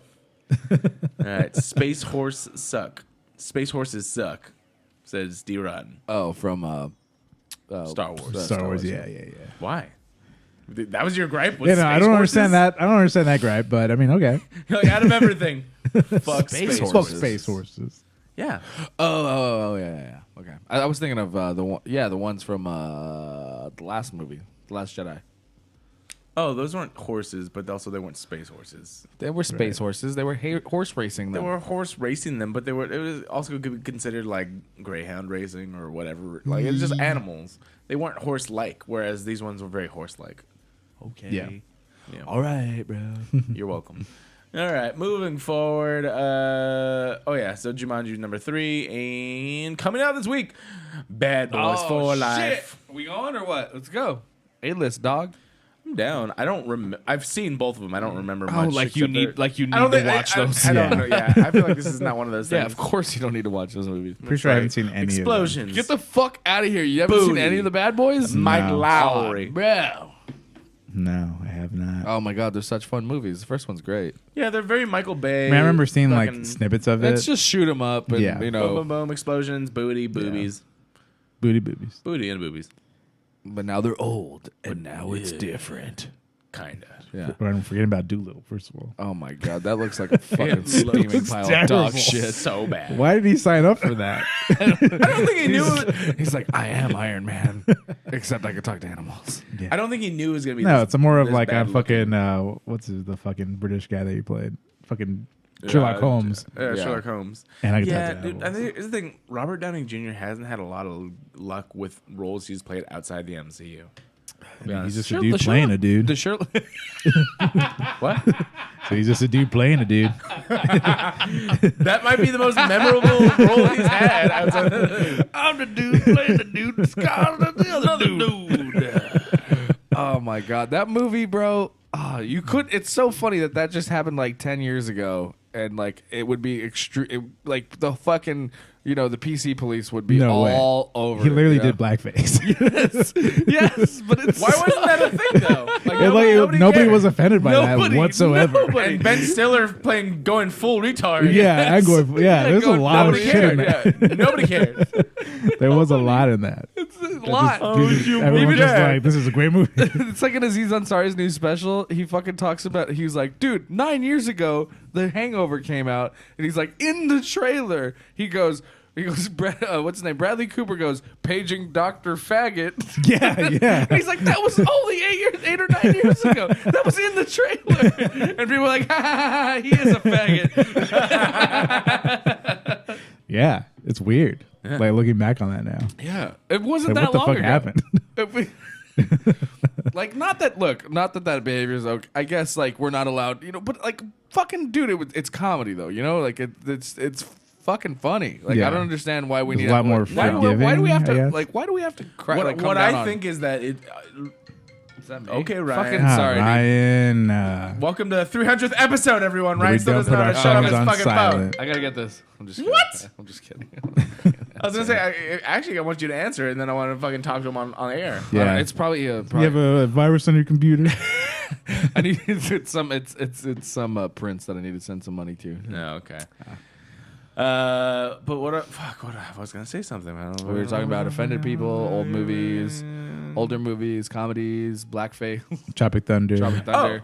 All right, space horse suck. Space horses suck, says D. Rodden. Oh, from Star Wars. Star Wars. Yeah. Why? That was your gripe with Yeah, no, space I don't horses? understand that. I don't understand that gripe, but I mean, okay. Like, out of everything, fuck space horses. Fuck space horses. Yeah. Oh, yeah. Okay. I was thinking of the ones from the last movie, The Last Jedi. Oh, those weren't horses, but also they weren't space horses. They were space horses. They were horse racing They them. were horse racing them, but it was also considered like greyhound racing or whatever. Like, it's just animals. They weren't horse-like, whereas these ones were very horse-like. Okay. Yeah. Yeah. All right, bro. You're welcome. All right, moving forward. So Jumanji number 3, and coming out this week, Bad Boys for Life. We going or what? Let's go. A-list, dog. I'm down. I don't remember. I've seen both of them. I don't remember much. like you except need that- to I don't think- watch those. I don't Yeah. know. Yeah, I feel like this is not one of those things. Yeah, of course you don't need to watch those movies. Pretty sure I haven't seen any Explosions. Get the fuck out of here. You haven't seen Booty. any of the Bad Boys? Mike No. Lowry. Bro. of them. No, I have not. Oh my god, they're such fun movies. The first one's great. Yeah, they're very Michael Bay. I mean, I remember seeing like fucking snippets of it. Let's just shoot them up and, Yeah. you boom, know. boom, boom, explosions, booty, boobies, boobies. booty and boobies. But now they're old, and now it's different. Kinda. Yeah. But I'm forgetting about Doolittle, first of all. Oh my god, that looks like a fucking It steaming looks pile of terrible. dog shit. So bad. Why did he sign up for that? I don't think he knew. He's like, I am Iron Man, except I can talk to animals. I don't think he knew it was gonna be. No, this, it's a more of this like bad I'm looking. fucking the fucking British guy that he played. Fucking Sherlock Holmes. Yeah, Yeah. Sherlock Holmes. And I can Yeah, talk to dude, I animals. think here's the thing. Robert Downey Jr. hasn't had a lot of luck with roles he's played outside the MCU. I mean, he's just Sure, a dude the playing Sherlock- a dude. The Sherlock. What? So he's just a dude playing a dude. That might be the most memorable role he's had outside. I'm the dude playing the dude. Scarlet, the other dude. my god, that movie, bro. You could. It's so funny that just happened like 10 years ago, and like it would be extreme. Like the fucking, the PC police would be all over. He literally it, did blackface. yes, but it's Why wasn't that a thing though? Like, nobody was offended by that whatsoever. And Ben Stiller going full retard. Yeah, I'm going. Yeah, there's a lot of shit in that. Yeah, nobody cares. There was a lot in that. It's a lot. Everyone's just like, this is a great movie. It's like in Aziz Ansari's new special. He fucking talks about. He's like, dude, 9 years ago, The Hangover came out, and he's like, in the trailer, he goes, what's his name? Bradley Cooper goes, paging Dr. Faggot. Yeah. And he's like, that was only 8 or 9 years ago. That was in the trailer. And people are like, ha, he is a faggot. Yeah, it's weird. Yeah. Like looking back on that now. Yeah. It wasn't Like, that what the long fuck ago. happened? Like, not that behavior is okay. I guess, like, we're not allowed, but, like, fucking, dude, it's comedy, though, Like, it's fucking funny. Like, Yeah. I don't understand why we There's need a lot more why do we have forgiving, I to, guess. like, why do we have to cry? What, like, come what down I on- think is that it. Is that me? Okay, Ryan. Fucking sorry, dude. Ryan. Welcome to the 300th episode, everyone. Ryan we still don't doesn't put know how our to shut up phones his on fucking phone. silent. I gotta get this. I'm just What? kidding. I'm just kidding. I was gonna say, I want you to answer it, and then I want to fucking talk to him on air. Yeah. It's probably You have a virus on your computer? I need it's some prince that I need to send some money to. No, okay. But what? I was gonna say something. We were talking about offended people, old movies, older movies, comedies, blackface, Tropic Thunder. Tropic Thunder.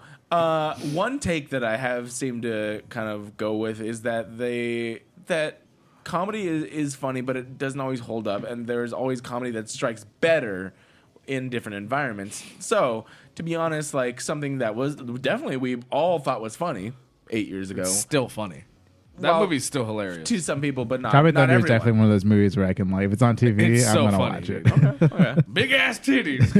One take that I have seemed to kind of go with is that that comedy is funny, but it doesn't always hold up, and there's always comedy that strikes better in different environments. So, to be honest, like something that was definitely we all thought was funny 8 years ago. It's still funny. That Well, movie's still hilarious. To some people, but not Tropic not Thunder is everyone. definitely one of those movies where I can like, if it's on TV, It's I'm so gonna funny, watch dude. it. Okay. Big ass titties.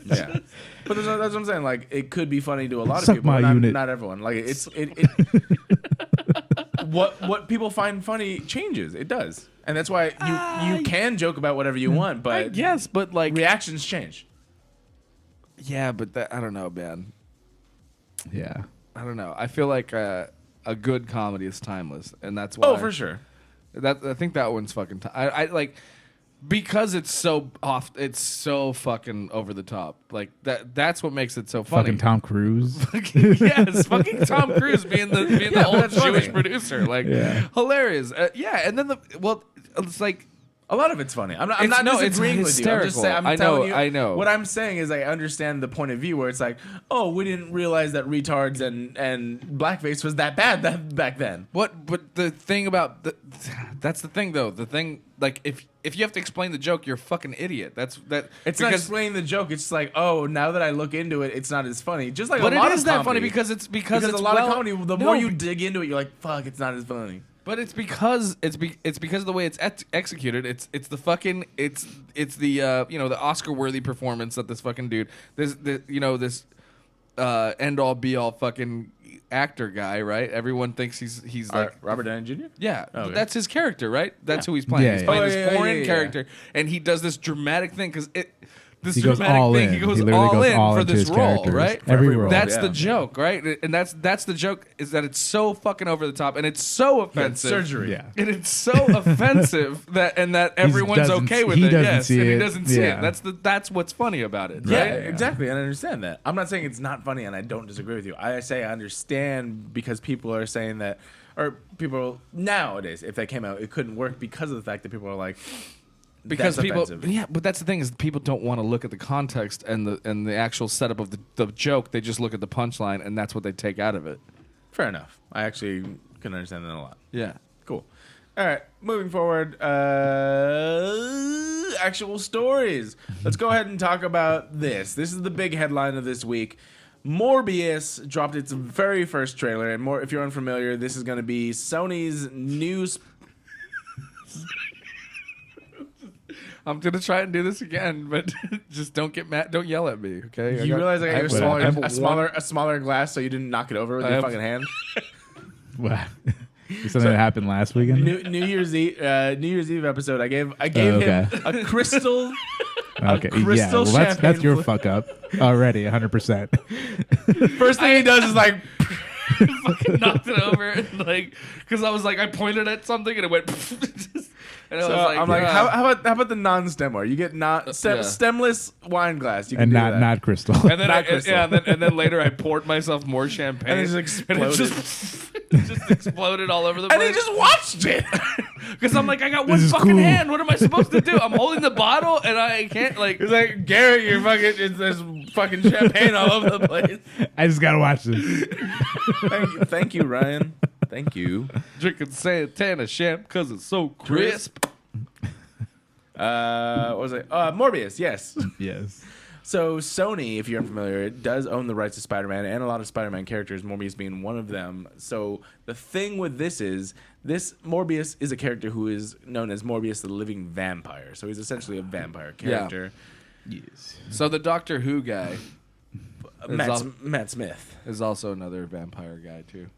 Yeah, but that's what I'm saying. Like, it could be funny to a lot of Suck people, my but unit. not everyone. Like, what people find funny changes. It does, and that's why you can joke about whatever you want, but Yes, but like, reactions change. yeah, but that I don't know, man. Yeah. I don't know. I feel like a good comedy is timeless, and that's why. Oh, for sure. I think that one's fucking. I like because it's so off. It's so fucking over the top. Like that. That's what makes it so funny. Fucking Tom Cruise. Yes, fucking Tom Cruise being the old that's funny. Jewish producer. Like Yeah. hilarious. Yeah, and then it's like. A lot of it's funny. I'm It's- not no, it's disagreeing with you. I'm just saying. hysterical. I'm telling you. I know. What I'm saying is, I understand the point of view where it's like, oh, we didn't realize that retards and blackface was that bad back then. What? But the thing about that's the thing though. The thing like if you have to explain the joke, you're a fucking idiot. It's not Not explaining the joke. It's just like, oh, now that I look into it, it's not as funny. Just like But a lot it is of that comedy. funny because it's a lot of comedy. The more you be- dig into it, you're like, fuck, it's not as funny. But it's because it's because of the way it's executed. It's the fucking it's the the Oscar worthy performance that this fucking dude this end all be all fucking actor guy, right? Everyone thinks he's like Robert Downey Jr. yeah, Okay. that's his character, right? That's who he's playing. Yeah, He's yeah. playing Oh, this yeah, yeah, foreign yeah, yeah. character, and he does this dramatic thing because He goes all in. He goes He literally all goes in all for into this his role, characters. right? Every role. That's yeah. the joke, right? And that's the joke is that it's so fucking over the top and it's so offensive. surgery. Yeah. And it's so offensive that everyone's doesn't- okay with he it. doesn't Yes, see and he it. doesn't see Yeah. it. That's what's funny about it. Yeah, Right? exactly. And I understand that. I'm not saying it's not funny, and I don't disagree with you. I say I understand because people are saying that, or people nowadays, if that came out, it couldn't work because of the fact that people are like, Because that's people, offensive. yeah, but that's the thing is people don't want to look at the context and the actual setup of the joke. They just look at the punchline and that's what they take out of it. Fair enough. I actually can understand that a lot. Yeah. Cool. All right, moving forward. Actual stories. Let's go ahead and talk about this. This is the big headline of this week. Morbius dropped its very first trailer, and if you're unfamiliar, this is going to be Sony's new. I'm gonna try and do this again, but just don't get mad. Don't yell at me, okay? You realize I got you have a smaller glass, so you didn't knock it over with I your have- fucking hand. Wow. Something that happened last weekend. New Year's Eve episode. I gave okay. him a crystal Okay, yeah. crystal Well, that's champagne your fl- fuck up already, 100%. First thing he does is like, fucking knocked it over, and like, because I was like, I pointed at something and it went, and I so was like, I'm like, how about the non-stem one? You get stemless wine glass. You can And do not that. not crystal. And then, Not crystal. and then later I poured myself more champagne, And it just exploded. it just exploded all over the And place. he just watched it. Because I'm like, I got one This is fucking cool. hand. What am I supposed to do? I'm holding the bottle and I can't like. He's like, Garrett, you're fucking. There's fucking champagne all over the place. I just gotta watch this. Thank you, Ryan. Thank you. Drinking Santana champ because it's so crisp. What was it? Morbius. Yes. Yes. So Sony, if you're unfamiliar, does own the rights to Spider-Man and a lot of Spider-Man characters, Morbius being one of them. So the thing with this Morbius is a character who is known as Morbius the Living Vampire. So he's essentially a vampire character. Yes. So the Doctor Who guy Matt Smith. is also another vampire guy too.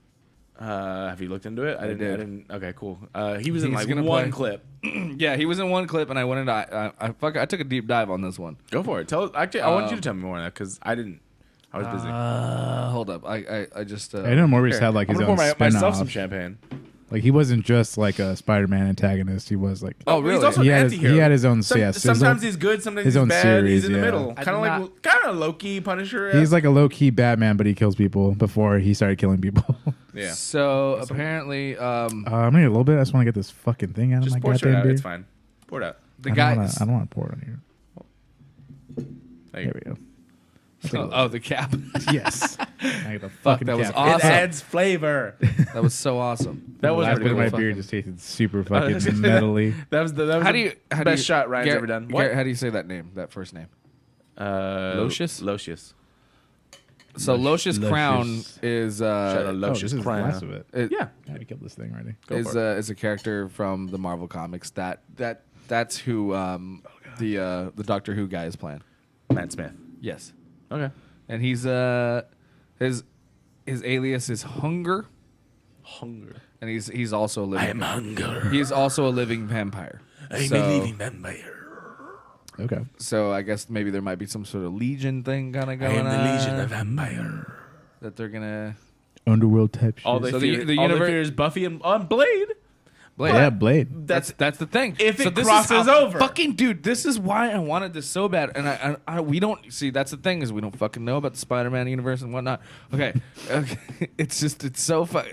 Have you looked into it? I did. didn't. Okay, cool. He was in He's like gonna one play. clip. Yeah, he was in one clip, and I went into I took a deep dive on this one. Go for it. Actually, I want you to tell me more on that because I didn't. I was busy. Hold up, I just I know Morbius had like I'm his gonna own pour myself some spin-off. champagne. Like he wasn't just like a Spider-Man antagonist. He was like Oh, really? He's also He an had his- anti-hero. he had his own- yes, his sometimes own- he's good, sometimes his he's own bad. series, He's in the yeah. middle, I kind did of like low-key Punisher. he's like a low-key Batman, but he kills people before he started killing people. yeah. So apparently, I'm gonna need a little bit. I just want to get this fucking thing out of Just my pour it goddamn out. beer. It's fine. Pour it out. the I guy. don't want to pour it on here. There you There go. we go. The cap. Yes. I get the Fuck, fucking that was cap. awesome. It adds flavor. That was so awesome. That was Last pretty bit of my cool. beer just tasted super fucking metally. That was the How do you best shot Ryan's Garrett, ever done. Garrett, how do you say that name? That first name. Locious. So Locious Luscious. Crown is Shout out Oh, Locious this is the Crown. last of it. Yeah. I had to kill this thing already. is a character from the Marvel comics that's who the Doctor Who guy is playing. Matt Smith. Yes, Okay. and he's his alias is Hunger, and he's also a living. hunger. He's also a living vampire. vampire. Okay. So I guess maybe there might be some sort of Legion thing kind of going on Vampire. that they're gonna. Underworld type shit. All they So fear, the all they universe- fear is Buffy and Blade. Blade. yeah, Blade. That's the thing. If it this crosses is over. fucking dude. This is why I wanted this so bad, and we don't see. That's the thing is we don't fucking know about the Spider-Man universe and whatnot. Okay, it's so fun.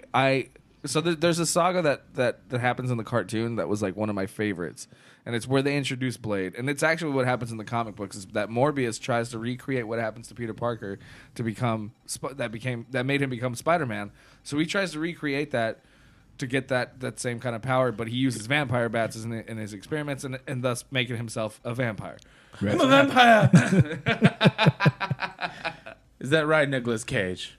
There's a saga that happens in the cartoon that was like one of my favorites, and it's where they introduce Blade, and it's actually what happens in the comic books is that Morbius tries to recreate what happens to Peter Parker to become that made him become Spider-Man. So he tries to recreate that. To get that same kind of power, but he uses vampire bats in his experiments and thus making himself a vampire. I'm a vampire. Is that right, Nicolas Cage?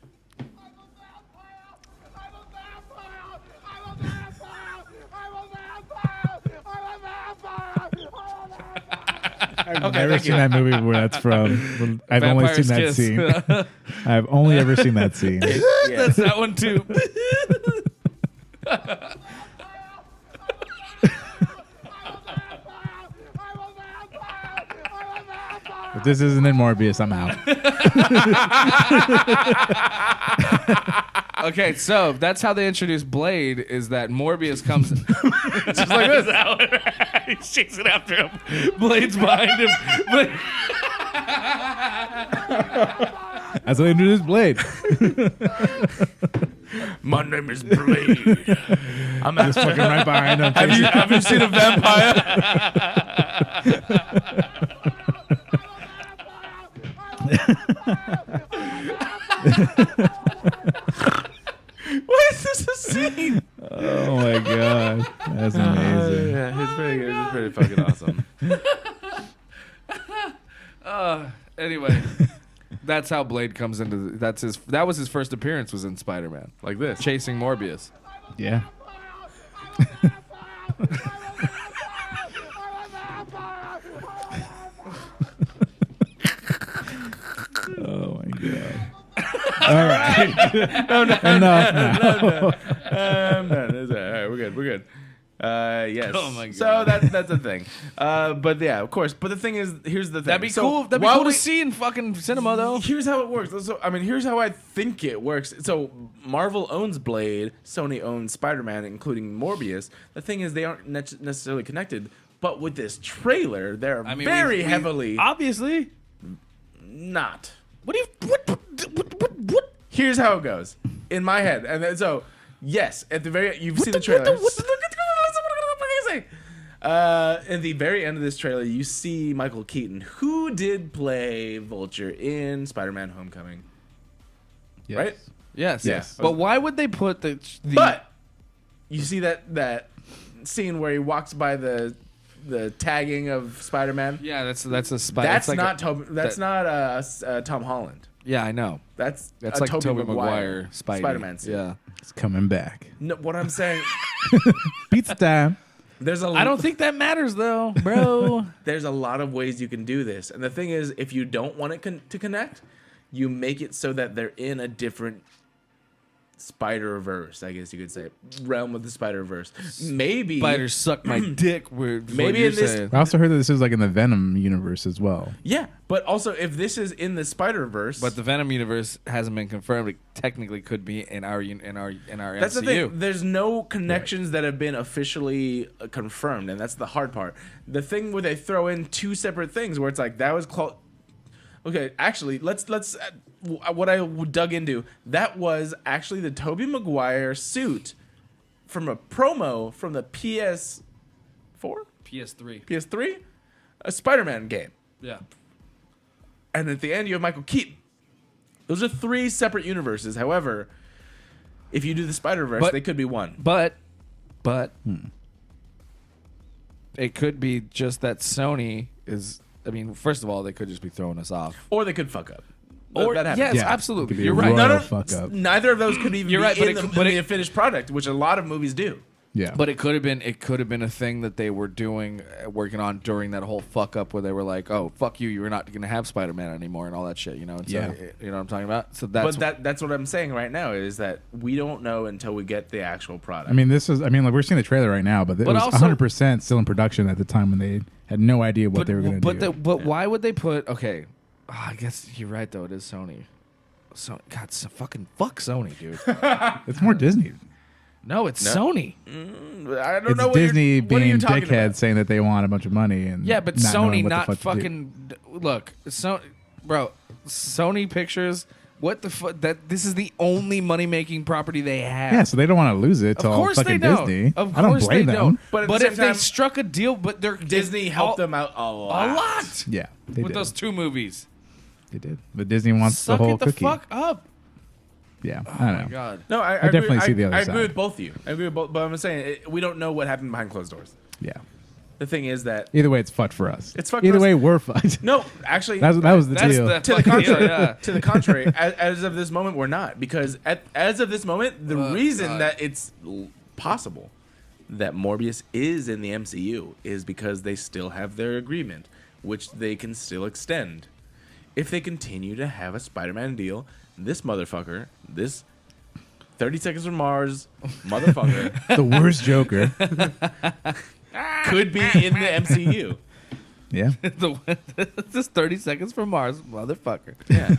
I've never seen that movie where that's from. I've only seen that Vampire's scene. Kiss. I've only ever seen that scene. That's that one too. If this isn't in Morbius, I'm out. Okay, so that's how they introduce Blade. Is that Morbius comes just like this? He's chasing after him. Blade's behind him. That's how they introduced Blade. My name is Blade. I'm Just fucking right behind him. have you seen a vampire? What is this a scene? Oh my god, that's amazing. Yeah, it's pretty good. It's pretty fucking awesome. Anyway, that's how Blade comes into. That was his first appearance was in Spider-Man, Like this. chasing Morbius. Yeah. Oh my god. All right. Enough now. I'm done. It's all right. We're good. Yes. Oh my So God. that's the thing. But yeah, of course. But the thing is, here's the thing. That'd be So cool. That'd be while cool to we- see in fucking cinema, though. Here's how it works. So, I mean, here's how I think it works. So, Marvel owns Blade, Sony owns Spider-Man, including Morbius. The thing is, they aren't necessarily connected. But with this trailer, they're very heavily Obviously. not. What do you. What? Here's how it goes in my head, and then, so yes, at the very you've seen the trailer. At the very end of this trailer, you see Michael Keaton, who did play Vulture in Spider-Man: Homecoming. Yes. Right? Yes. Yes. But why would they put the. But you see that scene where he walks by the tagging of Spider-Man. Yeah, that's a Spider. That's not Tom Holland. Yeah, I know. That's Like Tobey Tobey Maguire Spider-Man scene. Yeah. It's coming back. No, what I'm saying, Pizza time. I don't think that matters, though, bro. there's a lot of ways you can do this, and the thing is, if you don't want it to connect, you make it so that they're in a different Spider-Verse, I guess you could say, realm of the Spider-Verse. Maybe Spiders suck my dick. Maybe in this- I also heard that this is like in the Venom universe as well. Yeah, but also if this is in the Spider-Verse, But the Venom universe hasn't been confirmed. It technically could be in our that's MCU. the thing. There's no connections that have been officially confirmed, and that's the hard part. The thing where they throw in two separate things, where it's like that was Okay, actually, let's what I dug into, that was actually the Tobey Maguire suit from a promo from the PS4, PS3, a Spider-Man game. Yeah. And at the end, you have Michael Keaton. Those are three separate universes. However, if you do the Spider-Verse, But- they could be one. But it could be just that Sony is. I mean, first of all, they could just be throwing us off. Or they could fuck up. Or that happens. yes, Yeah, it absolutely. could be You're a right. royal fuck up. Neither of those could even You're be right, but in it the, could- but in the it- finished product, which a lot of movies do. Yeah. But it could have been a thing that they were doing, working on during that whole fuck up where they were like, "Oh, fuck you, you're not going to have Spider-Man anymore," and all that shit. You know? And so, Yeah. you know what I'm talking about. So that's That's what I'm saying right now is that we don't know until we get the actual product. I mean, like we're seeing the trailer right now, but it But was also- 100% still in production at the time when they had no idea what they were going to do. But why would they put? Okay, I guess you're right though. It is Sony. So God, fuck Sony, dude. It's more Disney. No, it's Sony. I don't It's know what Disney what are you being talking dickheads about? saying that they want a bunch of money and Yeah, but not knowing Sony what the not fuck to do. fucking look. Bro, Sony Pictures. What the fuck? This is the only money making property they have. Yeah, so they don't want to lose it Of to all course they fucking don't. Disney. Of I don't course blame they them. don't. But at But the if same they time, struck a deal, but they're Disney helped them out a lot. a lot Yeah, they with did. those two movies. They did. But Disney wants Suck the whole it the cookie. fuck up. Yeah, I Oh don't my know. god. No, I definitely agree, see the other I agree side. with both of you. I agree with both, but I'm saying we don't know what happened behind closed doors. Yeah. The thing is that Either way, it's fucked for us. It's fucked Either for us. way, we're fucked. no, actually, that was the That's deal. the to the fucking contrary, deal, yeah. to the contrary, as of this moment, we're not, because as of this moment, the reason God. that it's possible that Morbius is in the MCU is because they still have their agreement, which they can still extend. If they continue to have a Spider-Man deal, this motherfucker, this 30 Seconds from Mars motherfucker, the worst Joker. could be in the MCU. Yeah. This 30 Seconds from Mars, motherfucker. Yeah.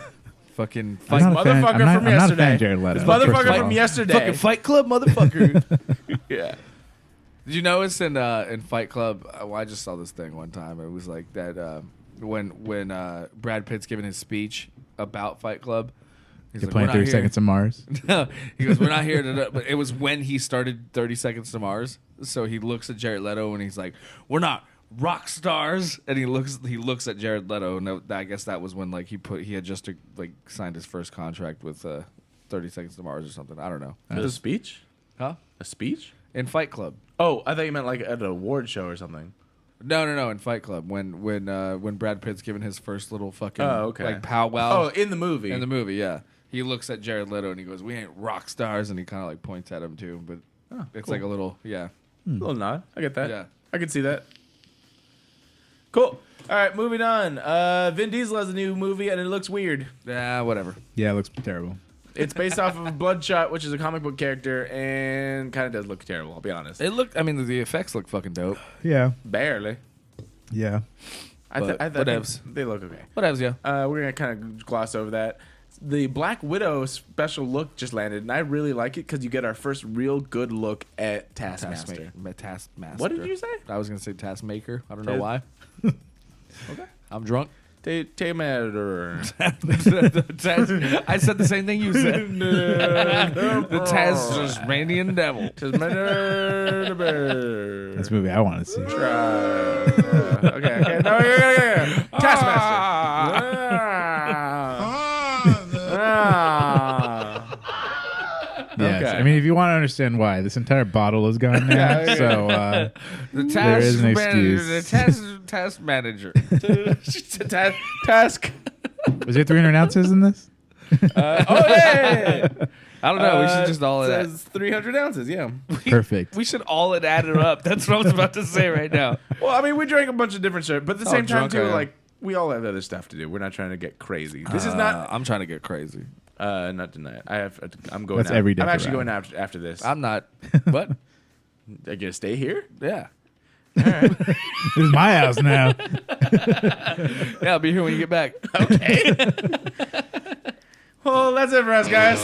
Fucking I'm fight, not a fan- Motherfucker I'm not- from I'm not a yesterday. fan of Jared Leto. This first of motherfucker all. from yesterday. fucking Fight Club, motherfucker. Yeah. Did you notice in Fight Club? Well, I just saw this thing one time. It was like that when Brad Pitt's giving his speech about Fight Club. He's You're like, playing "We're not 30 here." Seconds to Mars. No, he goes, "We're not here to." But it was when he started 30 Seconds to Mars. So he looks at Jared Leto and he's like, "We're not rock stars." And he looks at Jared Leto. And I guess that was when like he had just like signed his first contract with 30 Seconds to Mars or something. I don't know. A speech? Huh? A speech? In Fight Club. Oh, I thought you meant like at an award show or something. No. In Fight Club, when Brad Pitt's giving his first little fucking Okay. like powwow. Oh, in the movie. In the movie, yeah. He looks at Jared Leto and he goes, "We ain't rock stars," and he kind of like points at him too. But it's cool. like a little, yeah. A little nod. I get that. Yeah. I can see that. Cool. All right, moving on. Vin Diesel has a new movie and it looks weird. Yeah, whatever. Yeah, it looks terrible. It's based off of Bloodshot, which is a comic book character, and kind of does look terrible. I'll be honest. I mean, the effects look fucking dope. Yeah. Barely. Yeah. I think whatevs. they look okay. Whatevs, yeah. We're gonna kind of gloss over that. The Black Widow special look just landed, and I really like it because you get our first real good look at Taskmaster. Taskmaster. What did you say? I was gonna say Taskmaker. I don't know why. Okay. I'm drunk. Taskmaster. I said the same thing you said. The Tasmanian Devil. That's a movie I want to see. Okay. No, yeah. Taskmaster. Yes. Okay. I mean, if you want to understand why, this entire bottle is gone now. So there is an excuse. The task manager. Task. Was there 300 ounces in this? I don't know. We should just all it it. says 300 ounces, yeah. Perfect. We should all it add it up. That's what I was about to say right now. Well, I mean, we drank a bunch of different shit, but at the same time, drunk too, I am. like, we all have other stuff to do. We're not trying to get crazy. This is not... I'm trying to get crazy. Not tonight. I'm going That's out. every day I'm for actually Ryan. going after this. I'm not. What? I gonna stay here? Yeah. This is my house now. Yeah, I'll be here when you get back. Okay. Well, that's it for us, guys.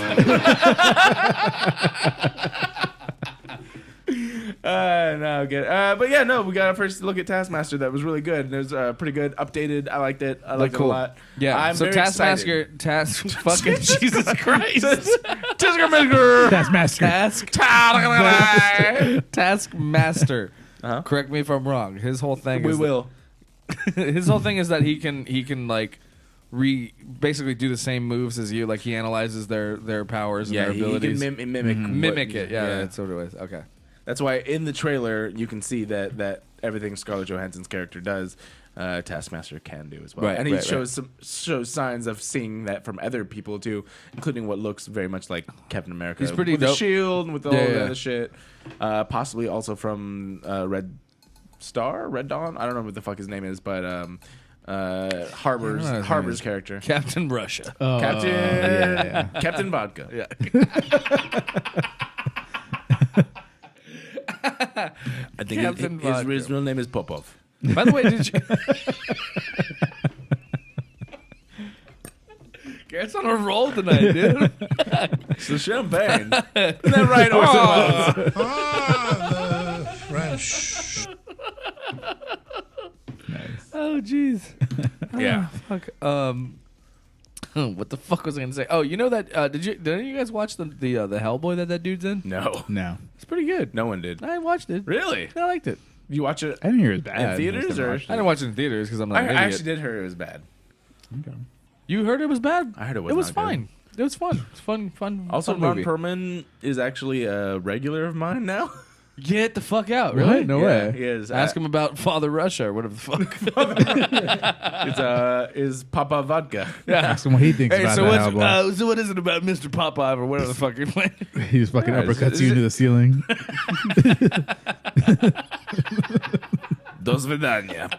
No, good. But yeah, no, we got our first look at Taskmaster. That was really good. It was pretty good, updated. I liked it. I liked it a lot. Yeah. I'm so very Taskmaster, excited. fucking Jesus Christ. Taskmaster. Taskmaster. Uh-huh. Correct me if I'm wrong. His whole thing. We is will. His whole thing is that he can like basically do the same moves as you. Like he analyzes their powers and Yeah, their abilities. he can mimic Mimic it. Yeah, that's what it was. Okay. That's why in the trailer you can see that everything Scarlett Johansson's character does, Taskmaster can do as well. Right, and he right, shows signs of seeing that from other people too, including what looks very much like Captain America. He's pretty with the dope. shield and with all Yeah, the yeah. other shit. Possibly also from Red Dawn. I don't know what the fuck his name is, but Harbor's character. Captain Russia. Captain Vodka. Yeah. I think Captain his Vodka. real name is Popov. By the way, did you? Garrett's on a roll tonight, dude. It's the champagne. Isn't that right, Orson Welles? French. Oh, jeez. Yeah. Fuck. What the fuck was I gonna say? Oh, you know that? Did any of you guys watch the Hellboy that dude's in? No. It's pretty good. No one did. I watched it. Really? I liked it. You watch it I didn't hear it was bad. in theaters, or I didn't watch it in theaters because I'm not I an idiot. actually did hear it was bad. Okay. You heard it was bad? I heard it was It was not good. fine. It was fun. It's fun. Also, fun Ron movie. Perlman is actually a regular of mine now. Get the fuck out! Really? Really? No Yeah, way. He is. Ask him about Father Russia or whatever the fuck. Is Papa Vodka. Ask him what he thinks about so that Hellboy. so what is it about Mr. Popeye or whatever the fuck you're playing? He just fucking Yeah, uppercuts you into the ceiling. Dos Vidania.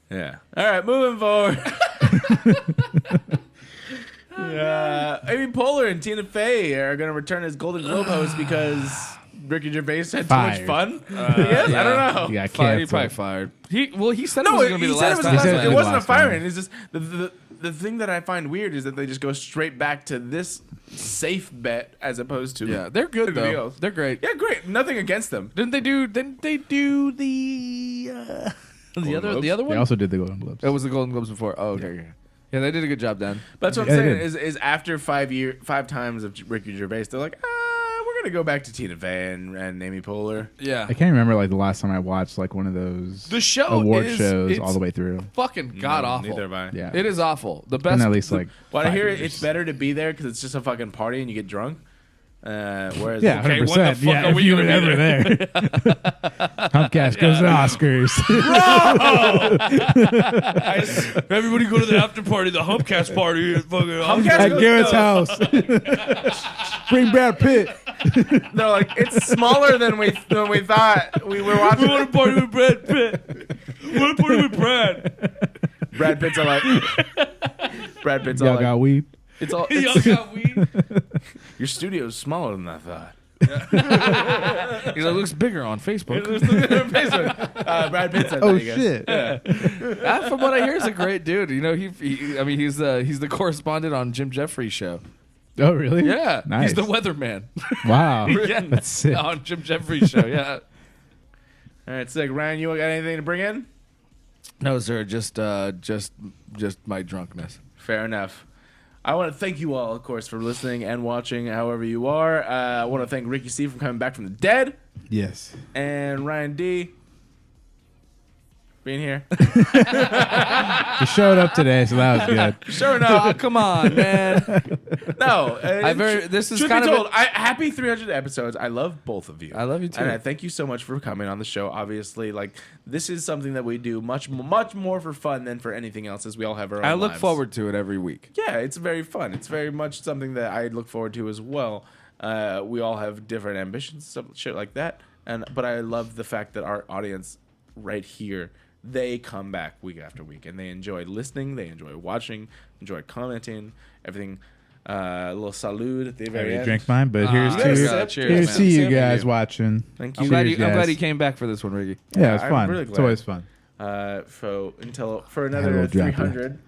Yeah. All right, moving forward. Amy Poehler and Tina Fey are going to return as Golden Globe hosts because Ricky Gervais had too much Fired. fun. Yes, I don't know. He got He canceled. probably fired. He said it No, was going to be he the said last it was time. the last He said time. it It was wasn't the a last time. firing. It's just the thing that I find weird is that they just go straight back to this safe bet as opposed to Yeah, they're good anything though. else. They're great. Yeah, great. Nothing against them. Didn't they do the Globes? the other They one? also did the Golden Globes. It was the Golden Globes before. Oh, okay. Yeah, they did a good job then. But that's what Yeah, I'm they saying did. is after 5 times of Ricky Gervais, they're like, we're gonna go back to Tina Fey and Amy Poehler. Yeah. I can't remember like the last time I watched like one of those The show award is- shows it's all the way through. Fucking god No, awful. Neither have I. Yeah. It is awful. The Been best. at least like Well, I 5 hear years. it's better to be there because it's just a fucking party and you get drunk. Whereas Yeah, Okay, 100%. when the fuck Yeah, are if we you gonna were be ever there. Humpcast goes to the Oscars. Everybody go to the after party, the Humpcast party. Fucking Humpcast At goes- Garrett's no. house. Bring Brad Pitt. They're like, it's smaller than we thought. We were watching. We want to party with Brad Pitt. We want to party with Brad. Brad Pitt's all like. Brad Pitt's all Y'all like. got weed? It's all. Y'all got weed. Your studio's smaller than I thought. He's like, looks bigger on Facebook. Brad Pitt said Oh that, I guess. shit! From what I hear, he's a great dude. You know, he's the correspondent on Jim Jeffries' show. Oh really? Yeah, Nice. he's the weatherman. Wow. Yeah. That's sick. On Jim Jeffries' show. Yeah. All right, sick. Ryan, you got anything to bring in? No, sir. Just my drunkenness. Fair enough. I want to thank you all, of course, for listening and watching however you are. I want to thank Ricky C for coming back from the dead. Yes. And Ryan D being here. You showed up today, so that was good. Sure enough. Oh, come on, man. No. This is truth kind be of told, happy 300 episodes. I love both of you. I love you too. And I thank you so much for coming on the show. Obviously, like, this is something that we do much more for fun than for anything else, as we all have our own I look lives. forward to it every week. Yeah, it's very fun. It's very much something that I look forward to as well. We all have different ambitions, some shit like that. But I love the fact that our audience right here, they come back week after week, and they enjoy listening, they enjoy watching, enjoy commenting, everything. A little salud at the I very already end. drank mine, but here's yes. to Cheers, man. see you Same guys to you. watching. Thank I'm you. glad Cheers, you. I'm glad guys. he came back for this one, Ricky. Yeah, it's I'm fun. really It's glad. always fun. For I another will drop it. 300.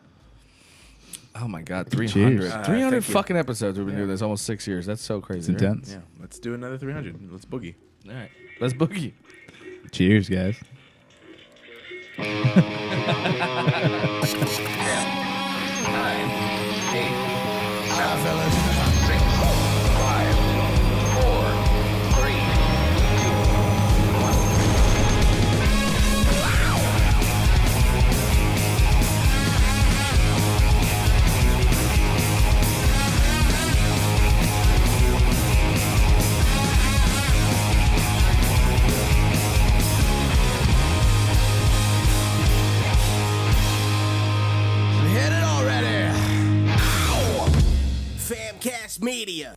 Oh my God, 300. Cheers. 300 thank you. fucking episodes we've been doing this, almost 6 years. That's so crazy. It's intense. Yeah, let's do another 300. Let's boogie. All right, let's boogie. Cheers, guys. 'Famcast Media.